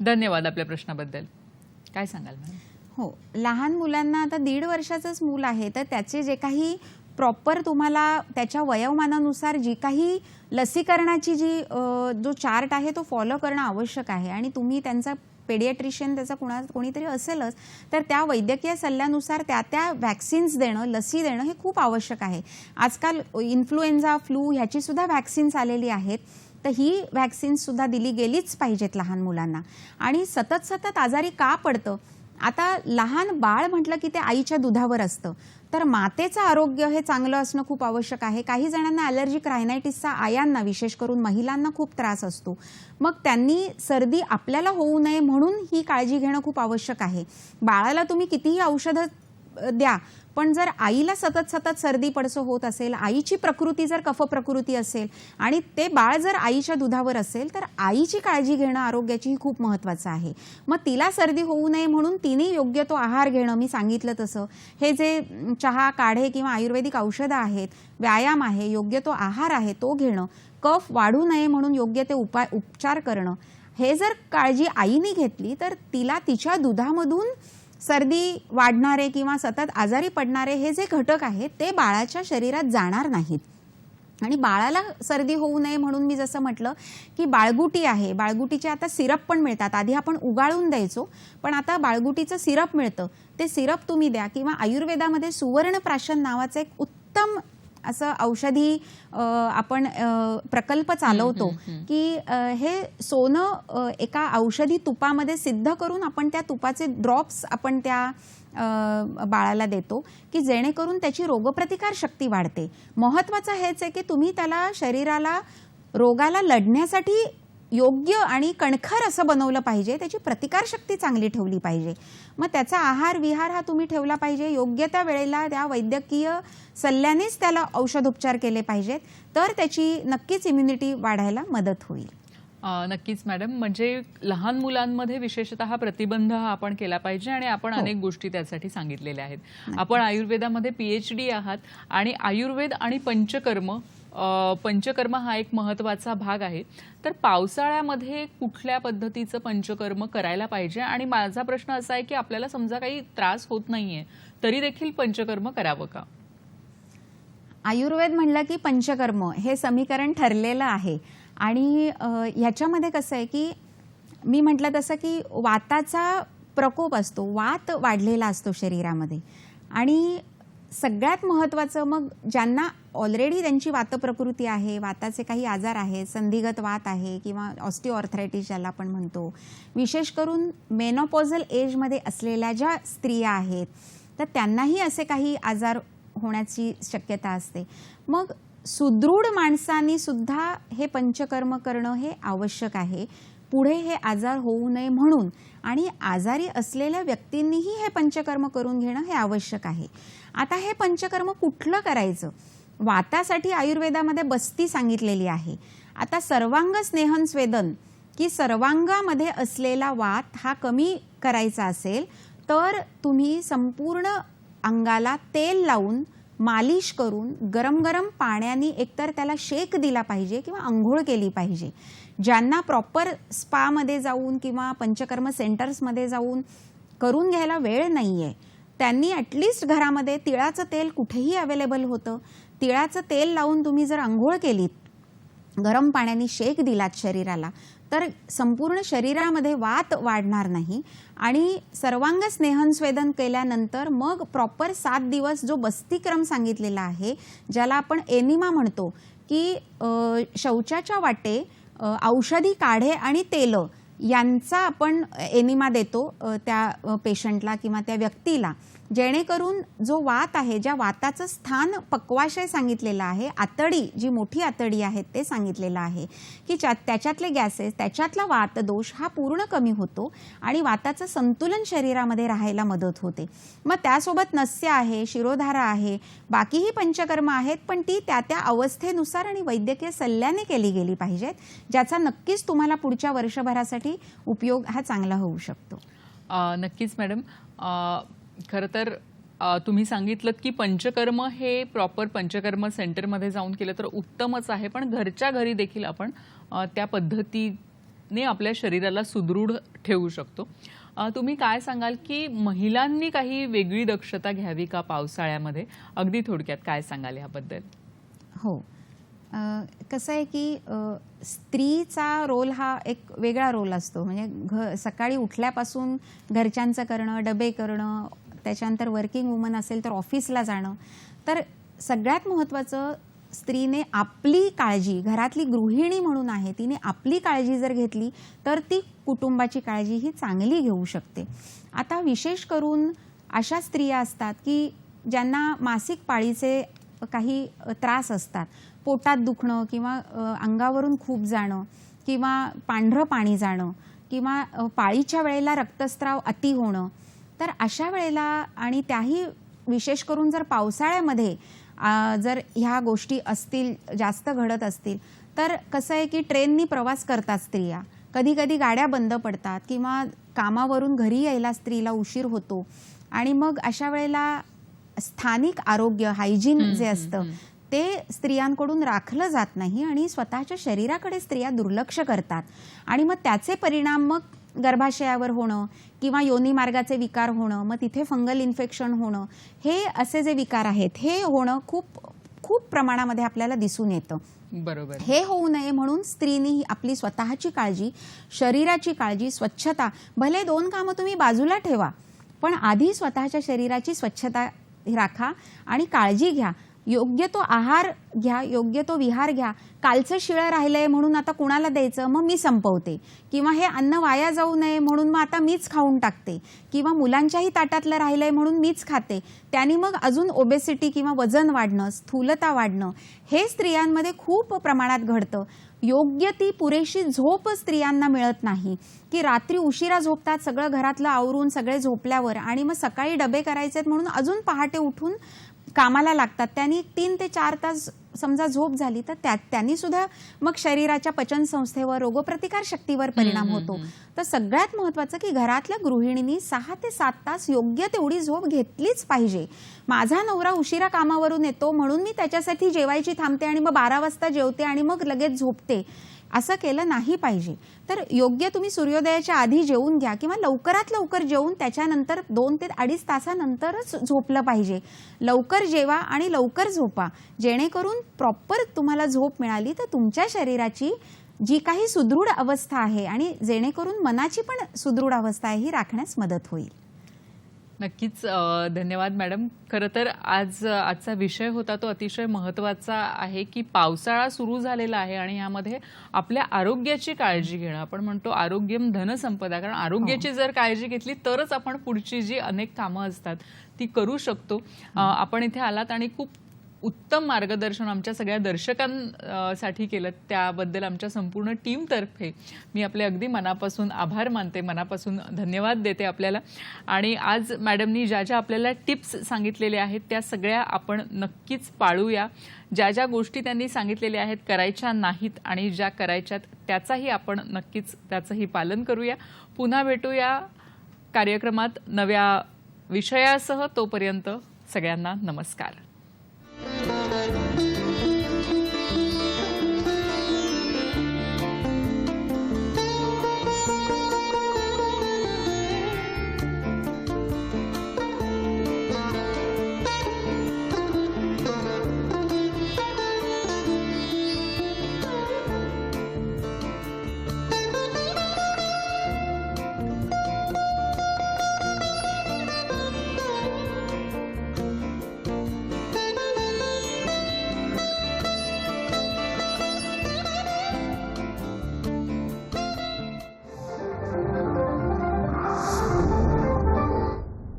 धन्यवाद आपल्या प्रश्नाबद्दल. काय सांगाल मॅडम? हो, लहान मुलांना, आता 1.5 वर्षाचंच मूल आहे, तर त्याचे जे काही प्रॉपर तुम्हाला त्याच्या वयोमानानुसार जी काही लसीकरणाची जो चार्ट आहे तो फॉलो करणं आवश्यक आहे. आणि तुम्ही त्यांचा पेडियाट्रिशियन त्याचा कोणीतरी असेलच, तर त्या वैद्यकीय सल्ल्यानुसार त्या व्हॅक्सिन्स देणं, लसी देणं हे खूप आवश्यक आहे. आजकाल इन्फ्लुएन्झा, फ्लू ह्याची सुद्धा व्हॅक्सिन्स आलेली आहेत. तर ही व्हॅक्सिन सुद्धा दिली गेलीच पाहिजेत लहान मुलांना. आणि सतत सतत आजारी का पडतं, आता लहान बाळ म्हटलं की ते आईच्या दुधावर असतं, तर मातेचं आरोग्य हे चांगलं असणं खूप आवश्यक आहे. काही जणांना ॲलर्जिक रायनायटिसचा, आयांना विशेष करून महिलांना खूप त्रास असतो. मग त्यांनी सर्दी आपल्याला होऊ नये म्हणून ही काळजी घेणं खूप आवश्यक आहे. बाळाला तुम्ही कितीही औषधं द्या, पण जर आईला सतत सतत सर्दी पडसं होत असेल, आईची प्रकृती जर कफ प्रकृती असेल आणि ते बाळ जर आईच्या दुधावर असेल, तर आईची काळजी घेणं आरोग्याची खूप महत्त्वाचं आहे. मग तिला सर्दी होऊ नये म्हणून तिने योग्य तो आहार घेणं, मी सांगितलं तसं, हे जे चहा, काढे किंवा आयुर्वेदिक औषधं आहेत, व्यायाम आहे, योग्य तो आहार आहे तो घेणं, कफ वाढू नये म्हणून योग्य ते उपचार करणं, हे जर काळजी आईने घेतली तर तिला तिच्या दुधामधून सर्दी वाढणारे किंवा सतत आजारी पडणारे हे जे घटक आहेत ते बाळाच्या शरीरात जाणार नाहीत. आणि बाळाला सर्दी होऊ नये म्हणून मी जसं म्हटलं की बाळगुटी आहे, बाळगुटीचे आता सिरप पण मिळतात. आधी आपण उगाळून द्यायचो, पण आता बाळगुटीचं सिरप मिळतं, ते सिरप तुम्ही द्या. किंवा आयुर्वेदामध्ये सुवर्णप्राशन नावाचं एक उत्तम असं औषधी आपण प्रकल्प चालवतो की हे सोनं एका औषधी तुपामध्ये सिद्ध करून आपण त्या तुपाचे ड्रॉप्स आपण त्या बाळाला देतो की जेणेकरून त्याची रोगप्रतिकार शक्ती वाढते. महत्त्वाचं हेच आहे की तुम्ही त्याला शरीराला रोगाला लढण्यासाठी योग्य आणि कणखर असं बनवलं पाहिजे, त्याची प्रतिकारशक्ती चांगली ठेवली पाहिजे. मग त्याचा आहार विहार हा तुम्ही ठेवला पाहिजे, योग्य त्या वेळेला त्या वैद्यकीय सल्ल्यानेच त्याला औषधोपचार केले पाहिजेत, तर त्याची नक्कीच इम्युनिटी वाढायला मदत होईल. नक्कीच मॅडम, म्हणजे लहान मुलांमध्ये विशेषतः प्रतिबंध हा आपण केला पाहिजे आणि आपण अनेक गोष्टी त्यासाठी सांगितलेल्या आहेत. आपण आयुर्वेदामध्ये PhD आहात आणि आयुर्वेद आणि पंचकर्म हा एक महत्त्वाचा भाग आहे. तर पावसाळ्यामध्ये कुठल्या पद्धतीचं पंचकर्म करायला पाहिजे? आणि माझा प्रश्न असा आहे की आपल्याला समजा काही त्रास होत नाहीये तरी देखील पंचकर्म करावं का? आयुर्वेद म्हणलं की पंचकर्म हे समीकरण ठरलेलं आहे. आणि ह्याच्यामध्ये कसं आहे की मी म्हटलं तसं की वाताचा प्रकोप असतो, वात वाढलेला असतो शरीरामध्ये. आणि सगळ्यात महत्त्वाचं, मग ज्यांना ऑलरेडी त्यांची वातप्रकृती आहे, वाताचे काही आजार आहेत, संधिगत वात आहे किंवा ऑस्टिओआर्थरायटिस ज्याला आपण म्हणतो, विशेष करून मेनोपॉझल एजमध्ये असलेल्या ज्या स्त्रिया आहेत तर त्यांनाही असे काही आजार होण्याची शक्यता असते. मग सुदृढ माणसांनी सुद्धा हे पंचकर्म करणं हे आवश्यक आहे, पुढे हे आजार होऊ नये म्हणून. आणि आजारी असलेल्या व्यक्तींनीही हे पंचकर्म करून घेणं हे आवश्यक आहे. आता हे पंचकर्म कुठलं करायचं? वातासाठी आयुर्वेदामध्ये बस्ती सांगितलेली आहे. आता सर्वांग स्नेहन स्वेदन की सर्वांगामध्ये असलेला वात हा कमी करायचा असेल तर तुम्ही संपूर्ण अंगाला तेल लावून मालिश करून गरम गरम पाण्याने एकतर त्याला शेक दिला पाहिजे किंवा आंघोळ केली पाहिजे. ज्यांना प्रॉपर स्पामध्ये जाऊन किंवा पंचकर्म सेंटर्समध्ये जाऊन करून घ्यायला वेळ नाही आहे, त्यांनी ॲटलिस्ट घरामध्ये तिळाचं तेल कुठेही अवेलेबल होतं, तिळाचं तेल लावून तुम्ही जर आंघोळ केलीत, गरम पाण्याने शेक दिलात शरीराला, तर संपूर्ण शरीरामध्ये वात वाढणार नाही. आणि सर्वांग स्नेहन स्वेदन केल्यानंतर मग प्रॉपर 7 दिवस जो बस्तीक्रम सांगितलेला आहे, ज्याला आपण एनिमा म्हणतो की शौचाच्या वाटे औषधी काढे आणि तेलं यांचा आपण एनिमा देतो त्या पेशंटला किंवा त्या व्यक्तीला, जेणेकरून जो वात आहे, ज्या वाताचं स्थान पक्वाशय सांगितलेलं आहे, आतडी जी मोठी आतडी आहेत ते सांगितलेलं आहे की त्याच्यातले गॅसेस, त्याच्यातला वातदोष हा पूर्ण कमी होतो आणि वाताचं संतुलन शरीरामध्ये राहायला मदत होते. मग त्यासोबत नस्य आहे, शिरोधारा आहे, बाकीही पंचकर्म आहेत, पण ती त्या त्या अवस्थेनुसार आणि वैद्यकीय सल्ल्याने केली गेली पाहिजेत, ज्याचा नक्कीच तुम्हाला पुढच्या वर्षभरासाठी उपयोग हा चांगला होऊ शकतो. नक्कीच मॅडम, खरं तर तुम्ही सांगितलं की पंचकर्म हे प्रॉपर पंचकर्म सेंटरमध्ये जाऊन केलं तर उत्तमच आहे, पण घरच्या घरी देखील आपण त्या पद्धतीने आपल्या शरीराला सुदृढ ठेवू शकतो. तुम्ही काय सांगाल की महिलांनी काही वेगळी दक्षता घ्यावी का पावसाळ्यामध्ये? अगदी थोडक्यात काय सांगाल याबद्दल? हो, कसं आहे की स्त्रीचा रोल हा एक वेगळा रोल असतो. म्हणजे सकाळी उठल्यापासून घरच्यांचं करणं, डबे करणं, त्याच्यानंतर वर्किंग वुमन असेल तर ऑफिसला जाणं. तर सगळ्यात महत्त्वाचं स्त्रीने आपली काळजी, घरातली गृहिणी म्हणून आहे, तिने आपली काळजी जर घेतली तर ती कुटुंबाची काळजी ही चांगली घेऊ शकते. आता विशेष करून अशा स्त्रिया असतात की ज्यांना मासिक पाळीचे काही त्रास असतात, पोटात दुखणं किंवा अंगावरून खूप जाणं किंवा पांढरं पाणी जाणं किंवा पाळीच्या वेळेला रक्तस्राव अति होणं. तर अशा वेळेला आणि त्याही विशेष करून जर पावसाळ्यामध्ये जर ह्या गोष्टी असतील, जास्त घडत असतील, तर कसं आहे की ट्रेननी प्रवास करतात स्त्रिया, कधी कधी गाड्या बंद पडतात किंवा कामावरून घरी यायला स्त्रीला उशीर होतो आणि मग अशा वेळेला स्थानिक आरोग्य, हायजीन जे असतं ते स्त्रियांकडून राखलं जात नाही आणि स्वतःच्या शरीराकडे स्त्रिया दुर्लक्ष करतात आणि मग त्याचे परिणाम मग गर्भाशयावर होणं किंवा योनी मार्गाचे विकार होणं, मग तिथे फंगल इन्फेक्शन होणं, हे असे जे विकार आहेत हे होणं खूप खूप प्रमाणामध्ये आपल्याला दिसून येतं. बरोबर. हे होऊ नये म्हणून स्त्रीनी आपली स्वतःची काळजी, शरीराची काळजी, स्वच्छता, भले 2 कामं तुम्ही बाजूला ठेवा पण आधी स्वतःच्या शरीराची स्वच्छता राखा आणि काळजी घ्या. योग्य तो आहार घ्या, योग्य तो विहार घ्या. कालचं शिळं राहिलंय म्हणून आता कुणाला द्यायचं, मग मी संपवते, किंवा हे अन्न वाया जाऊ नये म्हणून मग आता मीच खाऊन टाकते, किंवा मुलांच्याही ताटातलं राहिलंय म्हणून मीच खाते. त्यानी मग अजून ओबेसिटी किंवा वजन वाढणं, स्थूलता वाढणं हे स्त्रियांमध्ये खूप प्रमाणात घडतं. योग्य ती पुरेशी झोप स्त्रियांना मिळत नाही, की रात्री उशिरा झोपतात, सगळं घरातलं आवरून सगळे झोपल्यावर आणि मग सकाळी डबे करायचे म्हणून अजून पहाटे उठून कामाला लागतात. त्यांनी 3 ते 4 तास समजा झोप झाली तर त्यांनी सुद्धा मग शरीराच्या पचन संस्थेवर, रोगप्रतिकार शक्तीवर परिणाम होतो. तर सगळ्यात महत्त्वाचं की घरातल्या गृहिणींनी 6 ते 7 तास योग्य तेवढी झोप घेतलीच पाहिजे. माझा नवरा उशिरा कामावरून येतो म्हणून मी त्याच्यासाठी जेवायची थांबते आणि मग 12 वाजता जेवते आणि मग लगेच झोपते, असं केलं नाही पाहिजे. तर योग्य तुम्ही सूर्योदयाच्या आधी जेवून घ्या किंवा लवकरात लवकर जेवून त्याच्यानंतर 2 ते 2.5 तासानंतरच झोपलं पाहिजे. लवकर जेवा आणि लवकर झोपा, जेणेकरून प्रॉपर तुम्हाला झोप मिळाली तर तुमच्या शरीराची जी काही सुदृढ अवस्था आहे आणि जेणेकरून मनाची पण सुदृढ अवस्था आहे ही राखण्यास मदत होईल. नक्कीच. धन्यवाद मॅडम. खरं तर आजचा विषय होता तो अतिशय महत्त्वाचा आहे की पावसाळा सुरू झालेला आहे आणि यामध्ये आपल्या आरोग्याची काळजी घेणं. आपण म्हणतो आरोग्यम धनसंपदा, कारण आरोग्याची जर काळजी घेतली तरच आपण पुढची जी अनेक कामं असतात ती करू शकतो. आपण इथे आलात आणि खूप उत्तम मार्गदर्शन आमच्या सगळ्या दर्शकांसाठी केलं, त्याबद्दल आमच्या संपूर्ण टीमतर्फे मी आपले अगदी मनापासून आभार मानते, मनापासून धन्यवाद देते आपल्याला. आणि आज मॅडमनी ज्या ज्या आपल्याला टिप्स सांगितलेल्या आहेत त्या सगळ्या आपण नक्कीच पाळूया. ज्या ज्या गोष्टी त्यांनी सांगितलेल्या आहेत करायच्या नाहीत आणि ज्या करायच्यात त्याचाही आपण नक्कीच त्याचंही पालन करूया. पुन्हा भेटूया कार्यक्रमात नव्या विषयासह. तोपर्यंत सगळ्यांना नमस्कार.